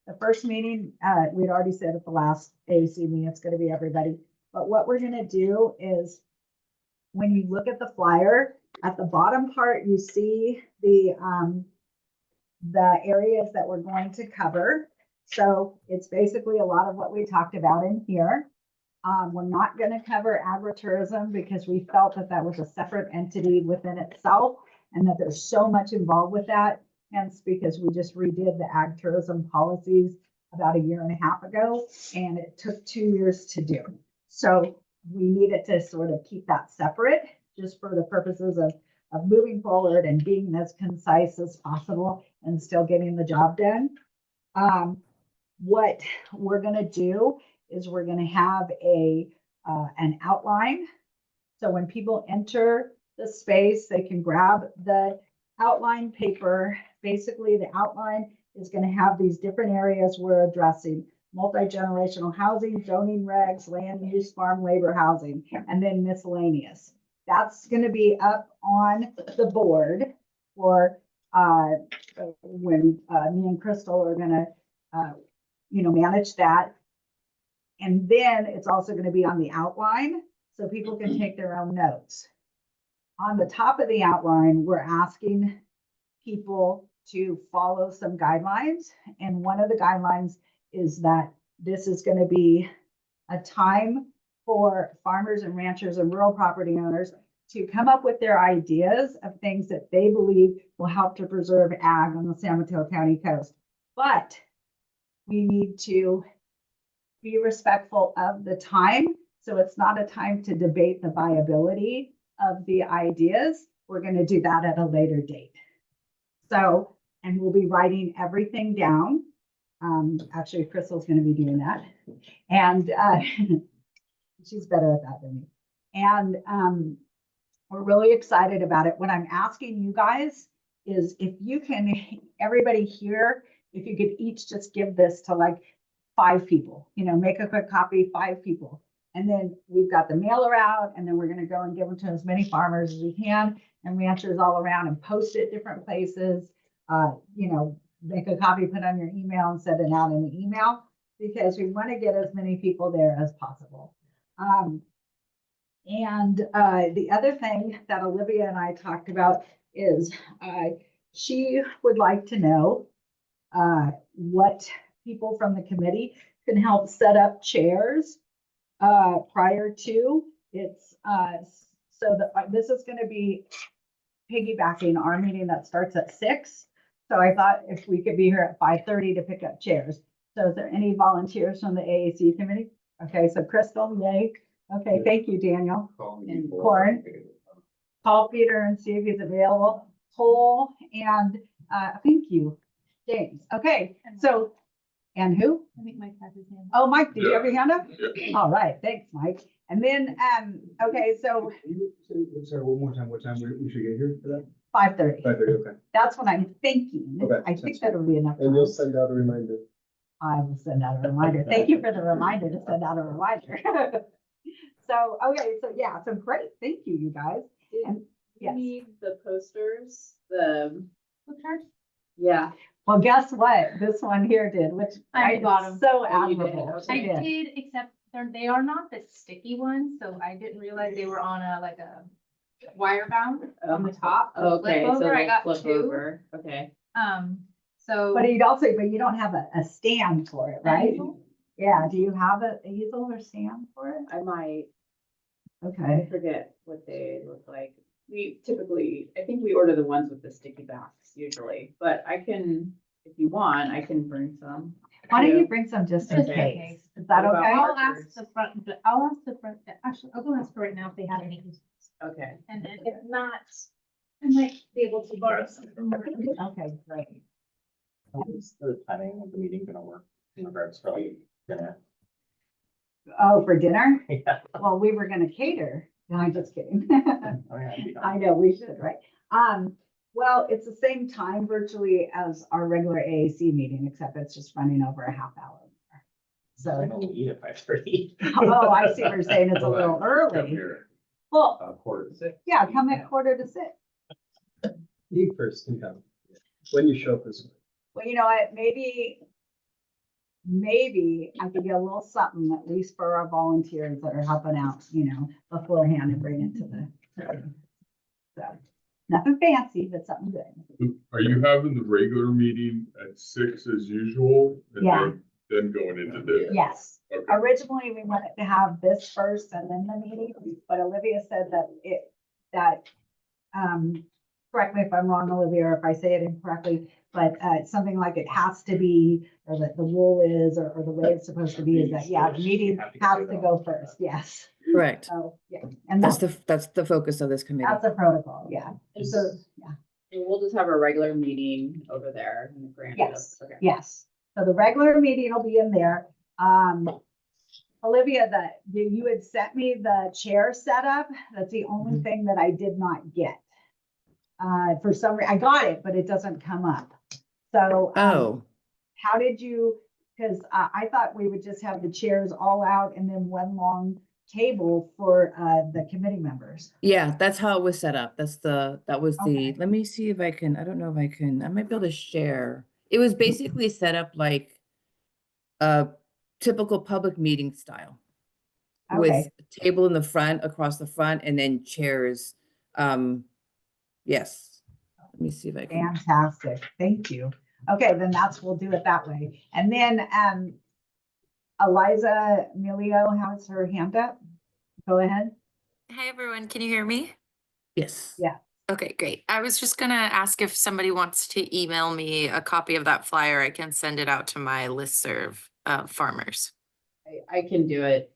the first meeting, we'd already said at the last AAC meeting, it's going to be everybody. But what we're going to do is, when you look at the flyer, at the bottom part, you see the areas that we're going to cover. So it's basically a lot of what we talked about in here. We're not going to cover agritourism because we felt that that was a separate entity within itself, and that there's so much involved with that. Hence, because we just redid the ag tourism policies about 1.5 years ago, and it took 2 years to do. So we needed to sort of keep that separate, just for the purposes of moving forward and being as concise as possible and still getting the job done. What we're going to do is we're going to have an outline. So when people enter the space, they can grab the outline paper. Basically, the outline is going to have these different areas we're addressing: multi-generational housing, zoning regs, land use, farm labor housing, and then miscellaneous. That's going to be up on the board for when me and Crystal are going to, manage that. And then it's also going to be on the outline, so people can take their own notes. On the top of the outline, we're asking people to follow some guidelines. And one of the guidelines is that this is going to be a time for farmers and ranchers and rural property owners to come up with their ideas of things that they believe will help to preserve ag on the San Mateo County coast. But we need to be respectful of the time. So it's not a time to debate the viability of the ideas. We're going to do that at a later date. So, and we'll be writing everything down. Actually, Crystal's going to be doing that. And she's better at that than me. And we're really excited about it. What I'm asking you guys is, if you can, everybody here, if you could each just give this to like 5 people, make a quick copy, 5 people. And then we've got the mailer out, and then we're going to go and give them to as many farmers as we can and ranchers all around, and post it different places. Make a copy, put on your email, and send it out in the email, because we want to get as many people there as possible. And the other thing that Olivia and I talked about is, she would like to know, what people from the committee can help set up chairs, prior to. It's, so this is gonna be piggybacking our meeting that starts at 6. So I thought if we could be here at 5:30 to pick up chairs. So is there any volunteers from the AAC committee? Okay, so Crystal, yay. Okay, thank you, Daniel. And Corin. Call Peter and see if he's available. Cole and, thank you, James. Okay, so, and who? I think Mike has his hand. Oh, Mike, did you Yeah. have your hand up? Yeah. All right, thanks, Mike. And then, okay, so Sorry, one more time, what time we should get here for that? 5:30. 5:30, okay. That's what I'm thinking. Okay, I sounds think good. that'll be enough. And you'll time. send out a reminder. I will send out a reminder. Thank you for the reminder to send out a reminder. So, okay, so yeah, so great. Thank you, you guys. And You yes. need the posters, the, Flip charts? yeah. Well, guess what? This one here did, which I I got 'em. so Oh, you did? admirable. Okay. She I did. did, except they are not the sticky ones, so I didn't realize they were on a wire bound on the top. So Okay, flip so over, I they'll got flip 2. over, okay. So. But you don't have a stand for it, right? Easel? Yeah, do you have a easel or stand for it? I might, I Okay. forget what they look like. We typically, I think we order the ones with the sticky backs usually, but I can, if you want, I can bring some. Why don't you Yeah. bring some just in Just in case? case. Is that What about okay? I'll markers? ask the front, actually, I'll go ask for right now if they have any. Okay. And then if not, I might be able to borrow some from work. Okay, great. How's the timing of the meeting gonna work in regards to like dinner? Oh, for dinner? Yeah. Well, we were gonna cater. No, I'm just kidding. Oh, yeah, it'd be I nice. know, we should, right? Well, it's the same time virtually as our regular AAC meeting, except it's just running over a half hour. I So, only eat at 5:30. oh, I see what you're saying. It's a little Come early. here, Well, 5:45. yeah, come at 5:45. You first can come. When you show up this. Well, you know what, maybe I could get a little something, at least for our volunteers that are helping out, beforehand and bring it to the. So, nothing fancy, but something good. Are you having the regular meeting at 6 as usual? And Yeah. Then going into this? Yes, Okay. originally we wanted to have this first and then the meeting, but Olivia said correct me if I'm wrong, Olivia, or if I say it incorrectly, but something like it has to be, or that the rule is, or the way it's supposed to be is that, yeah, the meeting has to go first, yes. Correct. So, yeah, and That's that's the focus of this committee. the protocol, yeah. And so, yeah, And we'll just have a regular meeting over there in the grand. Yes. Okay. yes. So the regular meeting will be in there. Olivia, you had sent me the chair setup. That's the only thing that I did not get. For some reason, I got it, but it doesn't come up. So, Oh, how did you, because I thought we would just have the chairs all out and then one long table for the committee members. yeah, that's how it was set up. That was Okay. let me see if I can, I don't know if I can, I might be able to share. It was basically set up like a typical public meeting style. With Okay, a table in the front, across the front, and then chairs. Yes. Let me see if I can. fantastic. Thank you. Okay, then we'll do it that way. And then Eliza Milio has her hand up. Go ahead. Hi, everyone. Can you hear me? Yes. Yeah. Okay, great. I was just gonna ask if somebody wants to email me a copy of that flyer. I can send it out to my listserv of farmers. I can do it.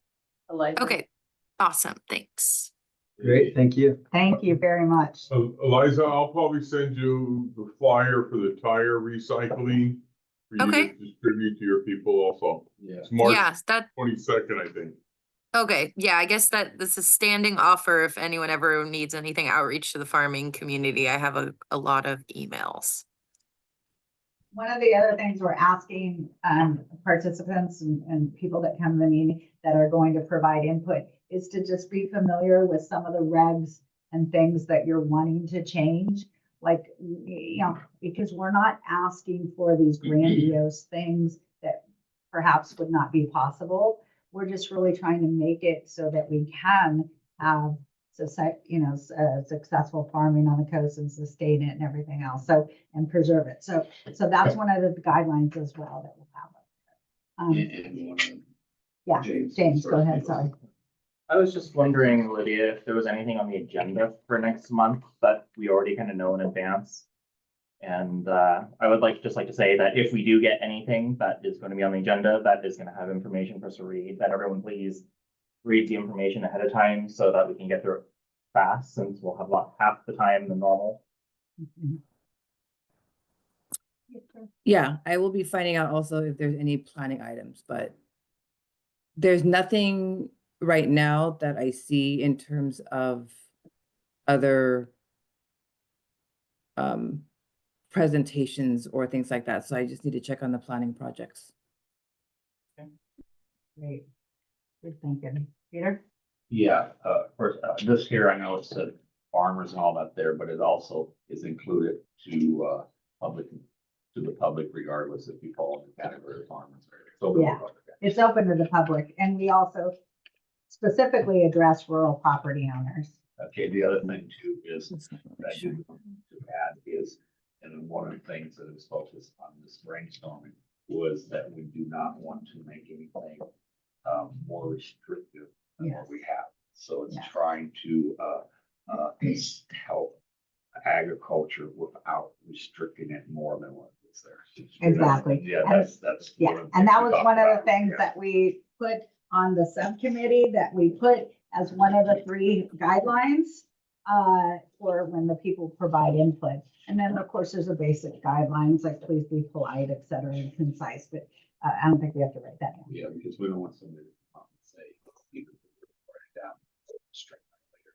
Eliza. Okay, awesome. Thanks. Great, thank you. Thank you very much. Eliza, I'll probably send you the flyer for the tire recycling. For you Okay. to distribute to your people also. Yeah. It's March Yeah, that 22nd, I think. okay. Yeah, I guess that this is standing offer if anyone ever needs anything outreach to the farming community. I have a lot of emails. One of the other things we're asking participants and people that come to the meeting that are going to provide input is to just be familiar with some of the regs and things that you're wanting to change. Like, because we're not asking for these grandiose things that perhaps would not be possible. We're just really trying to make it so that we can have successful farming on the coast and sustain it and everything else. So, and preserve it. So that's one of the guidelines as well that we'll have. Yeah, James, go ahead, sorry. I was just wondering, Lydia, if there was anything on the agenda for next month that we already kind of know in advance. And I would just like to say that if we do get anything that is going to be on the agenda, that is going to have information for us to read, that everyone please read the information ahead of time so that we can get through it fast, since we'll have half the time than normal. Yeah, I will be finding out also if there's any planning items, but there's nothing right now that I see in terms of other presentations or things like that. So I just need to check on the planning projects. Great. Good thinking. Peter? Yeah, of course, this here, I know it said farmers and all that there, but it also is included to the public regardless if you fall in the category of farmers. So Yeah. It's open to the public, and we also specifically address rural property owners. Okay, the other thing too is That's not really that sure. you to add is, and one of the things that is focused on this brainstorming was that we do not want to make anything more restrictive than what we have. So it's Yeah. trying to help agriculture without restricting it more than what is there. Exactly. Yeah, And- that's. Yeah, one of the and things that we was talked one of the about. things Yeah. that we put on the subcommittee, that we put as one of the 3 guidelines for when the people provide input. And then, of course, there's a basic guidelines, like please be polite, et cetera, and concise, but I don't think we have to write that down. Yeah, because we don't want somebody to come up and say, you can write it down, straight later.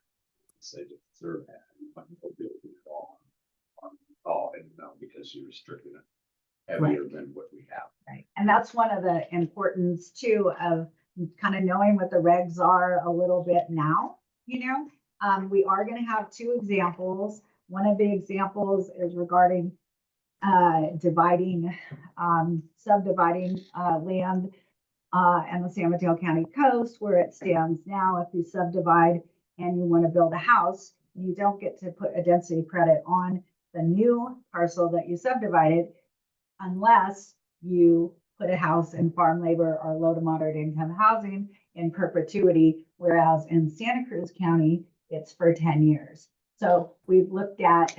Say, just serve that, you might be able to do it all, and no, because you're restricting it heavier than what we have. Right, and that's one of the importance too of kind of knowing what the regs are a little bit now, we are gonna have 2 examples. One of the examples is regarding subdividing land and the San Mateo County coast where it stands now. If you subdivide and you want to build a house, you don't get to put a density credit on the new parcel that you subdivided unless you put a house in farm labor or low to moderate income housing in perpetuity, whereas in Santa Cruz County, it's for 10 years. So we've looked at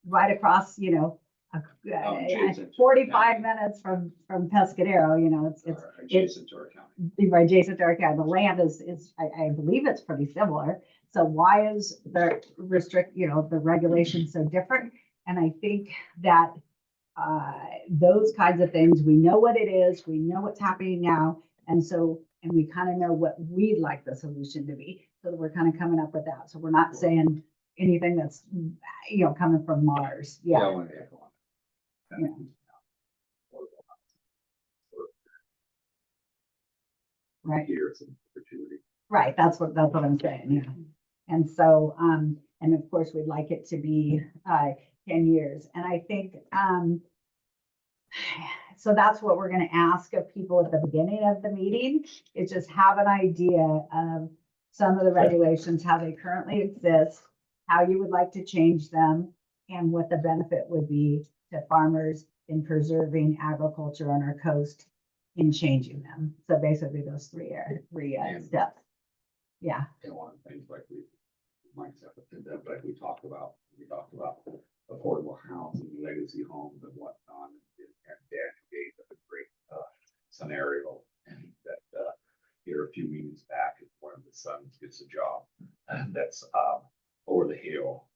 right across, 45 minutes from Pescadero, it's Adjacent to our county. adjacent to our county. The land is I believe it's pretty similar. So why is the the regulation so different? And I think that those kinds of things, we know what it is, we know what's happening now, and we kind of know what we'd like the solution to be. So that we're kind of coming up with that. So we're not saying anything that's coming from Mars. I want to echo on that. Yeah. Right. Here, it's an opportunity. Right, that's what I'm saying, yeah. And so, and of course, we'd like it to be 10 years. And I think, so that's what we're gonna ask of people at the beginning of the meeting, is just have an idea of some of the regulations, how they currently exist, how you would like to change them, and what the benefit would be to farmers in preserving agriculture on our coast in changing them. So basically those three steps. Yeah. And one of the things like we talked about affordable housing, legacy homes and whatnot. And Dan gave a great scenario, and that here a few meetings back, one of the sons gets a job, and that's over the hill,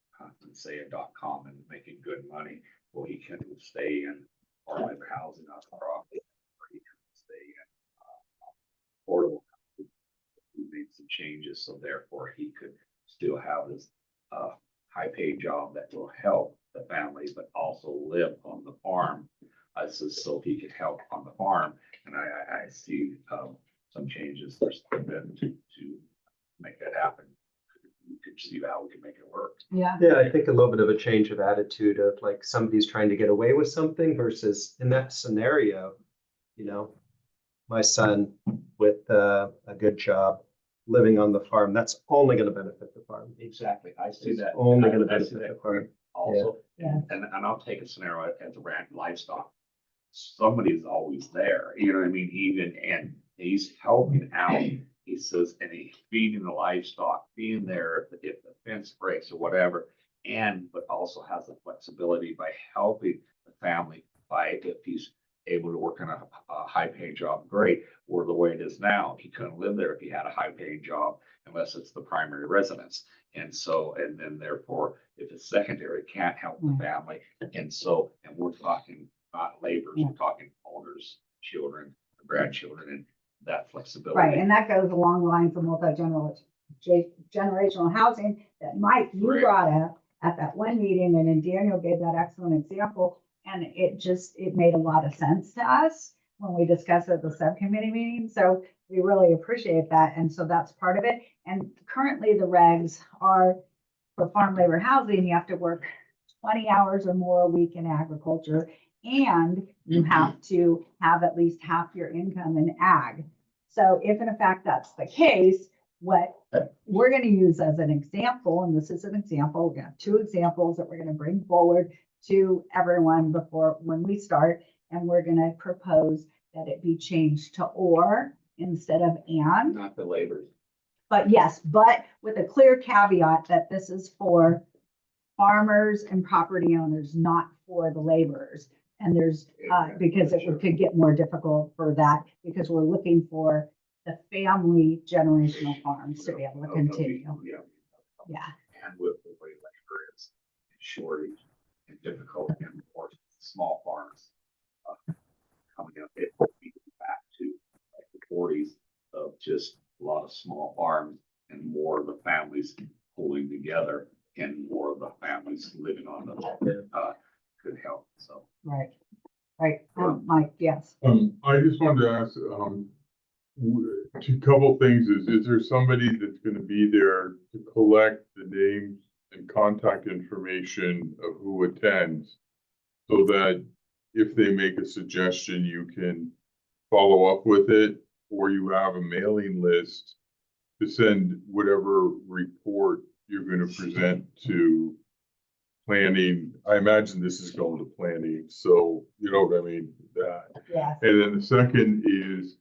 say.com, and making good money. Well, he can stay in farm housing on the property, or he can stay in affordable housing. We made some changes, so therefore he could still have this high-paid job that will help the family, but also live on the farm. So he could help on the farm, and I see some changes there's been to make that happen. We could see how we can make it work. Yeah. Yeah, I think a little bit of a change of attitude of like somebody's trying to get away with something versus in that scenario, my son with a good job living on the farm, that's only gonna benefit the farm. Exactly, I see It's that. only gonna I see benefit that the farm. Also, Yeah. and I'll take a scenario as a ranch livestock. Somebody's always there, you know what I mean, even, and he's helping out. He says, and he's feeding the livestock, being there if the fence breaks or whatever. And, but also has the flexibility by helping the family by if he's able to work in a high paying job, great. Or the way it is now, he couldn't live there if he had a high paying job unless it's the primary residence. And so, and then therefore, if it's secondary, it can't help the family. And so, and we're talking not laborers, we're talking owners, children, grandchildren, and that flexibility. Right, and that goes along the lines of generational housing that Mike, you Right. brought up at that one meeting, and then Daniel gave that excellent example. And it made a lot of sense to us when we discussed at the subcommittee meeting. So we really appreciate that. And so that's part of it. And currently the regs are for farm labor housing, you have to work 20 hours or more a week in agriculture. And you have to have at least half your income in ag. So if in fact that's the case, what we're going to use as an example, and this is an example, we're going to have 2 examples that we're going to bring forward to everyone when we start, and we're going to propose that it be changed to or instead of and. Not the laborers. But yes, but with a clear caveat that this is for farmers and property owners, not for the laborers. And there's, because it could get more difficult for that, because we're looking for the family generational farms to be able to continue. Yeah. And with the way labor is shortage and difficult and more small farms coming up, it will be back to like the 40s of just a lot of small farms and more of the families pulling together and more of the families living on them could help. So Right. Mike, yes. I just wanted to ask, a couple things is there somebody that's gonna be there to collect the names and contact information of who attends? So that if they make a suggestion, you can follow up with it, or you have a mailing list to send whatever report you're gonna present to planning. I imagine this is going to planning, so you know what I mean, that. Yeah. And then the second is,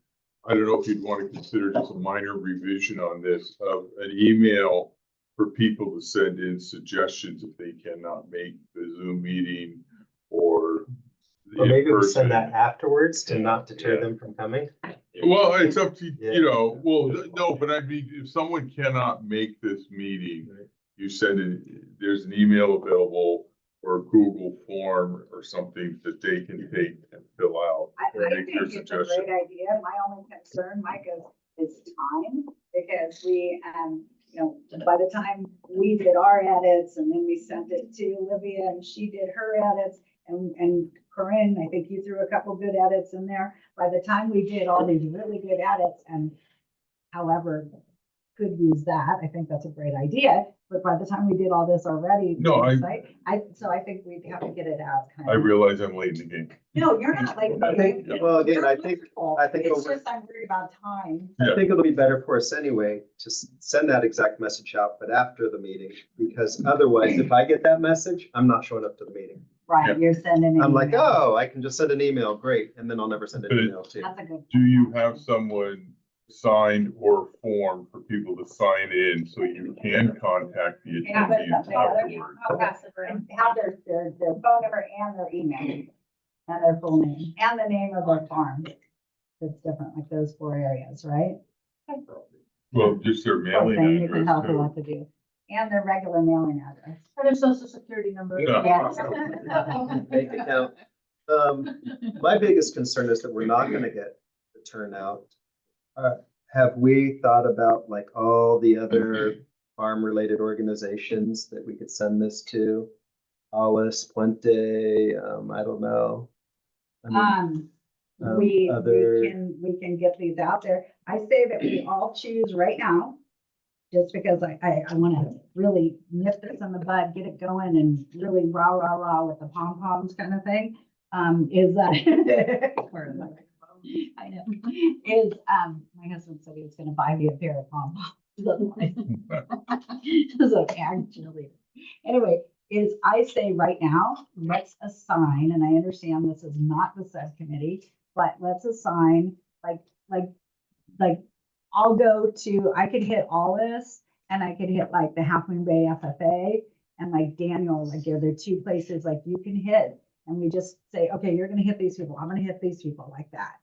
I don't know if you'd want to consider just a minor revision on this of an email for people to send in suggestions if they cannot make the Zoom meeting or maybe we in send person. that afterwards to not deter them from coming. Well, it's up to, Yeah. you know, well, no, but I mean, if someone cannot make this meeting, you send it, there's an email available or a Google form or something that they can take and fill out. I and think make their it's a suggestion. great idea. My only concern, Mike, is time, because we, by the time we did our edits and then we sent it to Olivia and she did her edits, and Corinne, I think you threw a couple good edits in there. By the time we did all these really good edits, and however could use that, I think that's a great idea. But by the time we did all this already, No, I think we'd have to get it out. I realize I'm late in the game. No, you're not like. I think, well, again, I think It's over, just, I'm worried about time. Yeah. I think it'll be better for us anyway to send that exact message out, but after the meeting, because otherwise, if I get that message, I'm not showing up to the meeting. Right, Yeah. you're sending. an I'm like, email. oh, I can just send an email, great, and then I'll never send an But email to you. That's a good. Do you have someone signed or form for people to sign in so you can contact the Yeah, but attendees afterward? And have their phone number and their email and their full name and the name of their farm. It's different, like those 4 areas, right? Well, just their Poor mailing thing, it can address help a too. lot to do. And their regular mailing address. And their social security number. Yeah. Bank account. My biggest concern is that we're not gonna get the turnout. Have we thought about like all the other farm-related organizations that we could send this to? Alice, Puente, I don't know. I mean, We other- can get these out there. I say that we all choose right now, just because I want to really nip this in the bud, get it going and really rah, rah, rah with the pom-poms kind of thing. I know, is, my My husband said he was gonna buy me a pair of pom poms. It was like, actually. Anyway, I say right now, let's assign, and I understand this is not the subcommittee, but let's assign, like, I'll go to, I could hit all this, and I could hit like the Half Moon Bay FFA, and like Daniel, like, there are two places like you can hit, and we just say, okay, you're gonna hit these people, I'm gonna hit these people, like that.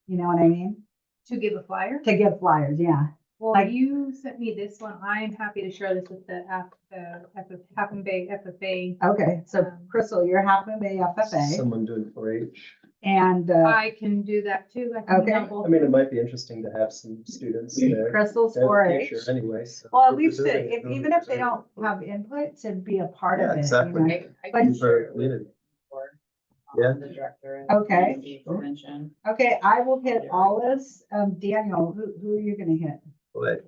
You know what I mean? To give a flyer? To give flyers, yeah. Well, Like- you sent me this one. I'm happy to share this with the Half Moon Bay FFA. Okay, so Crystal, you're Half Moon Bay FFA, Someone doing 4-H. and I can do that too. I can Okay. email both I mean, it of them. might be interesting to have some students there. Crystal's They have a 4-H. future Anyway. So Well, at we're least preserving it. even if they don't have input, to be a part Yeah, of it. you exactly. know? I But- can share it with Community. the Yeah. the director. and Okay. the mention. Okay, I will hit all this. Daniel, who are you gonna hit? But,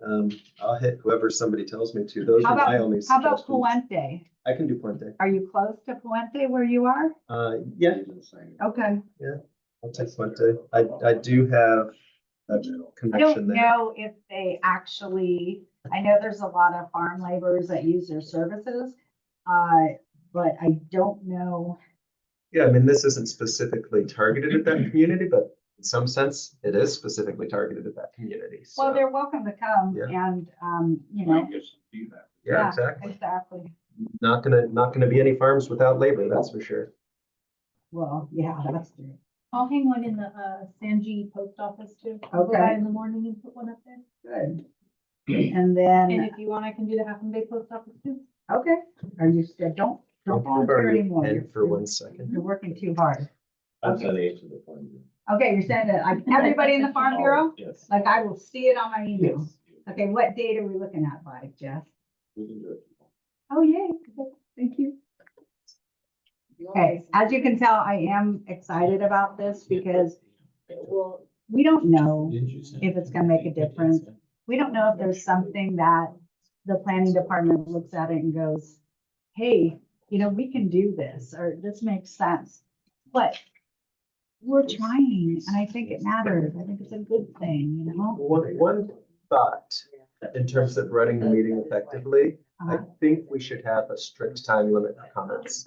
I'll hit whoever somebody tells me to. Those How are my about, only how about suggestions. Puente? I can do Puente. Are you close to Puente where you are? Yeah, Okay. I'll take Puente. I do have a I don't connection there. know if they actually, I know there's a lot of farm laborers that use their services. But I don't know. Yeah, I mean, this isn't specifically targeted at that community, but in some sense, it is specifically targeted at that community. Well, So, they're welcome to come Yeah. and, you know, yeah, exactly. exactly. Not gonna be any farms without labor, that's for sure. Well, yeah, that's true. I'll hang one in the Sanji post office too. I'll go Okay. by in the morning and put one up there. Good. And And then, if you want, I can do the Half Moon Bay post office too. okay, are you, don't volunteer anymore. And You're- for 1 second. You're working too hard. I'm sending it to the farm. Okay, you're saying that, like, everybody in the Farm Bureau? Yes. Like, I will see it on my email. Yes. Okay, what date are we looking at by, Jeff? We can do it. Oh, yay, okay, thank you. Okay, as you can tell, I am excited about this because we don't know if it's gonna make a difference. We don't know if there's something that the planning department looks at it and goes, hey, you know, we can do this, or this makes sense. But we're trying, and I think it matters. I think it's a good thing, you know? One thought in terms of running the meeting effectively, I Uh-huh. think we should have a strict time limit for comments.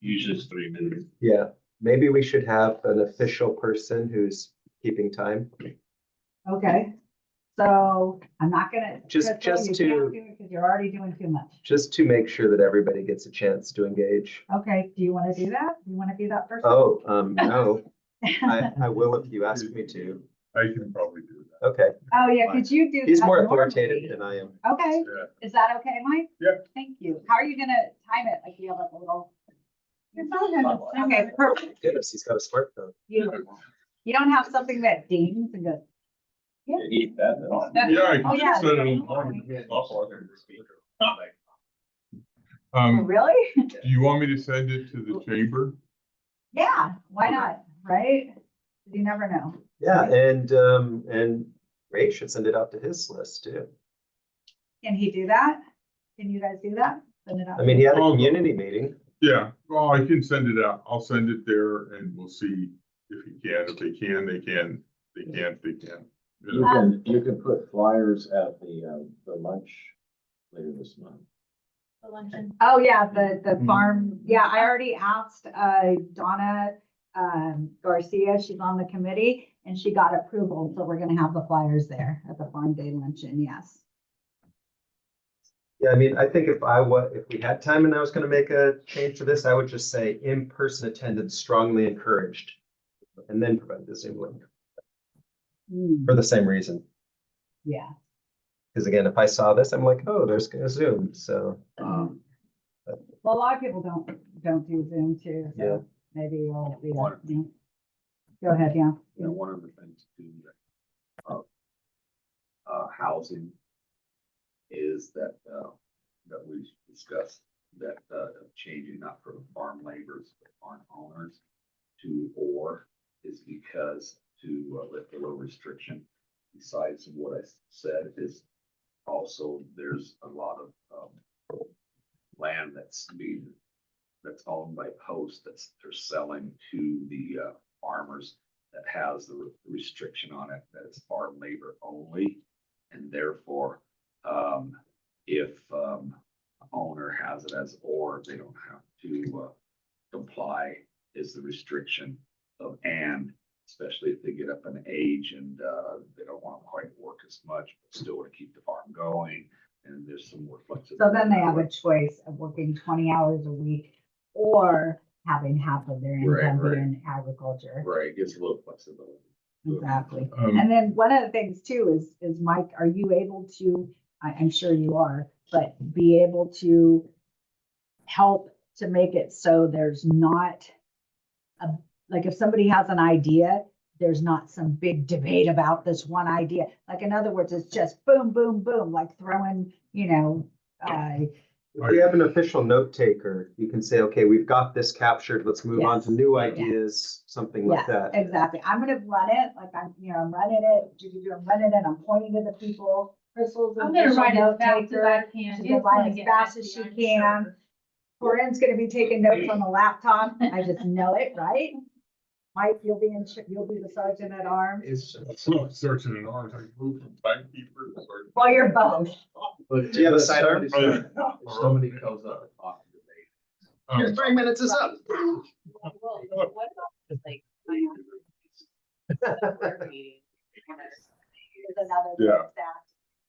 Usually it's 3 minutes. Yeah, maybe we should have an official person who's keeping time. Okay, so I'm not gonna. Just Crystal, you to- can't do it 'cause you're already doing too much. Just to make sure that everybody gets a chance to engage. Okay, do you wanna do that? You wanna be that person? Oh, no, I will if you ask me to. I can probably do that. Okay, Oh, yeah, could you do that? he's more normally? authoritative than I am. Okay, Yeah. is that okay, Mike? Yeah. Thank you. How are you gonna time it? Like, you have like a little? Okay, perfect. Goodness, he's got a smartphone. You don't have something that dings and goes, Eat that. Yeah, I Oh, can yeah. just set it oh, really? Do you want me to send it to the chamber? Yeah, why not, right? You never know. Yeah, and Ray should send it out to his list too. Can he do that? Can you guys do that? Send it out. I mean, he had a Oh, no. community meeting. Yeah, well, I can send it out. I'll send it there and we'll see if he can. If they can, they can. If they can't, they can. You know? You can put flyers at the lunch later this month. The luncheon. Oh, yeah, the farm, yeah, I already asked, Donna, Garcia, she's on the committee, and she got approval, so we're gonna have the flyers there at the Farm Day Luncheon, yes. Yeah, I mean, I think if we had time and I was gonna make a change to this, I would just say in-person attendance strongly encouraged. And then provide the Zoom link for the same reason. Yeah, Because again, if I saw this, I'm like, oh, there's a Zoom, so. well, a lot of people don't do Zoom too, Yeah. so maybe you'll be, yeah. Go ahead, yeah. You know, one of the things too, housing is that we discussed that, changing not from farm laborers, but farm owners to or is because to lift the low restriction. Besides what I said is also there's a lot of, land that's owned by Post they're selling to the, farmers that has the restriction on it, that it's farm labor only. And therefore, if, owner has it as or, they don't have to, comply is the restriction of and, especially if they get up in age and, they don't want to quite work as much, but still want to keep the farm going. And there's some more flexibility. So then they have a choice of working 20 hours a week or having half of their income Right. be in agriculture. Right, it gives a little flexibility. Exactly. And then one of the things too is Mike, are you able to, I'm sure you are, but be able to help to make it so there's not a, like if somebody has an idea, there's not some big debate about this one idea. Like in other words, it's just boom, boom, boom, like throwing, If we have an official note taker, you can say, okay, we've got this captured, let's move on to Yes. new Yeah. ideas, something like yeah, that. exactly. I'm gonna run it, like I'm running it, I'm running it, I'm pointing to the people. Crystal's I'm an gonna official write note as fast as I taker. can. She's It's gonna gonna write as get fast as messy, she I'm can. sure. Corinne's gonna be taking notes on the laptop. I just know it, right? Mike, you'll be the sergeant at arms. It's so searching an arms, I moved from timekeeper to sergeant. Well, you're both. But Do you have a sidearm? If somebody comes up and talks to me. Your 3 minutes is up. What about like? Is another Yeah. stack.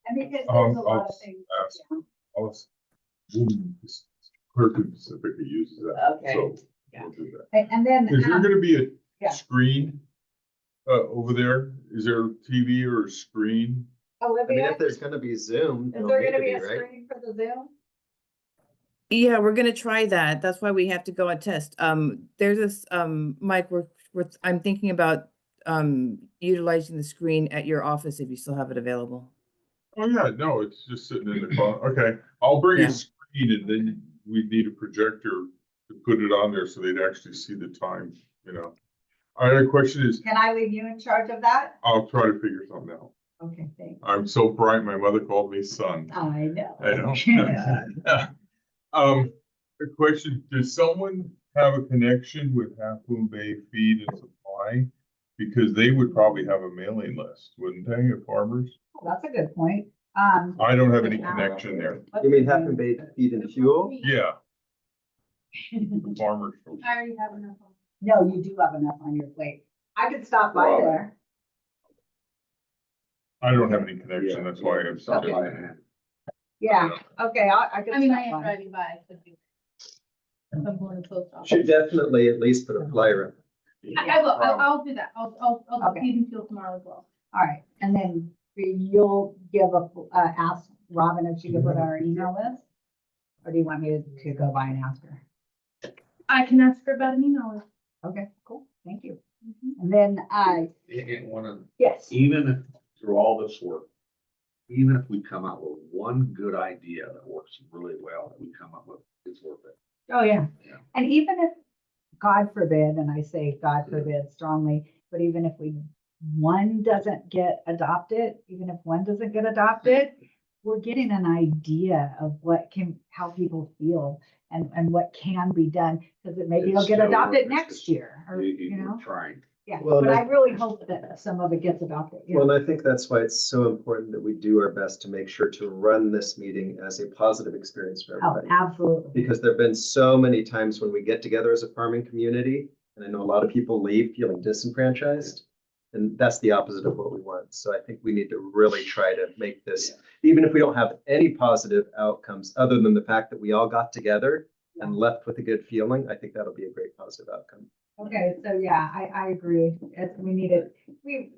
And because there's a lot of I'll things. ask. Clerk in Pacifica uses that. Okay. So Yeah. we'll do that. And then. Is there gonna be yeah. a screen over there? Is there a TV or a screen? I mean, Olivia, if there's gonna be Zoom. is there'll there need gonna to be a right? screen for the Zoom? Yeah, we're gonna try that. That's why we have to go and test. There's this, Mike, I'm thinking about, utilizing the screen at your office if you still have it available. Oh, yeah, no, it's just sitting in the car. Okay, I'll bring Yeah. a screen and then we need a projector to put it on there so they'd actually see the time, you know. All right, the question is, Can I leave you in charge of that? I'll try to figure something out. Okay, thanks. I'm so bright, my mother called me son. I know. I know. The question, does someone have a connection with Half Moon Bay Feed and Supply? Because they would probably have a mailing list, wouldn't they, of farmers? That's a good point. I don't have any connection there. You mean Half Moon Bay Feed and Fuel? Yeah. The farmers. I already have enough. No, you do have enough on your plate. I could stop by Wow. there. I don't have any connection, that's why I'm. Okay. Yeah, okay, I could I mean, I stop am by. driving by. Could be. If I'm going to post office. Should definitely at least put a flyer up. I will, I'll do that. I'll Okay. feed and fuel tomorrow as well. All right, and then you'll give ask Robin if she could put our email list? Or do you want me to go by and ask her? I can ask her about an email. Okay, cool, thank you. And then And one of, yes, even if through all this work, even if we come out with one good idea that works really well, that we come up with, it's worth it. oh, yeah. Yeah. And even if, God forbid, and I say God forbid strongly, but even if one doesn't get adopted, we're getting an idea of how people feel and what can be done, because maybe it'll It's get still adopted worth it. next year, or, You're know? trying. Yeah, Well, but and I really hope that some of it gets adopted. Yeah. Well, and I think that's why it's so important that we do our best to make sure to run this meeting as a positive experience for Oh, everybody. absolutely. Because there've been so many times when we get together as a farming community, and I know a lot of people leave feeling disenfranchised. And that's the opposite of what we want. So I think we need to really try to make this, even if we don't have any positive outcomes, other than the fact that we all got together and left with a good feeling, I think that'll be a great positive outcome. Okay, so yeah, I agree. We need it. We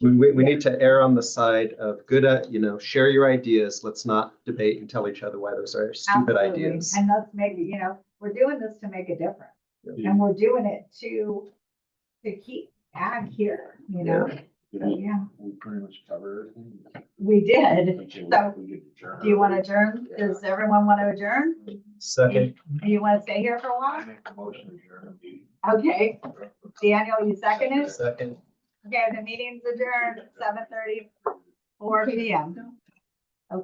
need to err on the side of good, share your ideas. Let's not debate and tell each other why those are stupid Absolutely. ideas. And let's make it, we're doing this to make a difference. Yeah. And we're doing it to keep ag here, So, yeah, We pretty much covered everything. we did. Okay, So, we could adjourn. do you want to adjourn? Does everyone want to adjourn? Second, You want to stay here for a I while? make a motion to adjourn the meeting. Okay. Daniel, you second it? second. Okay, the meeting's adjourned at 7:34 p.m.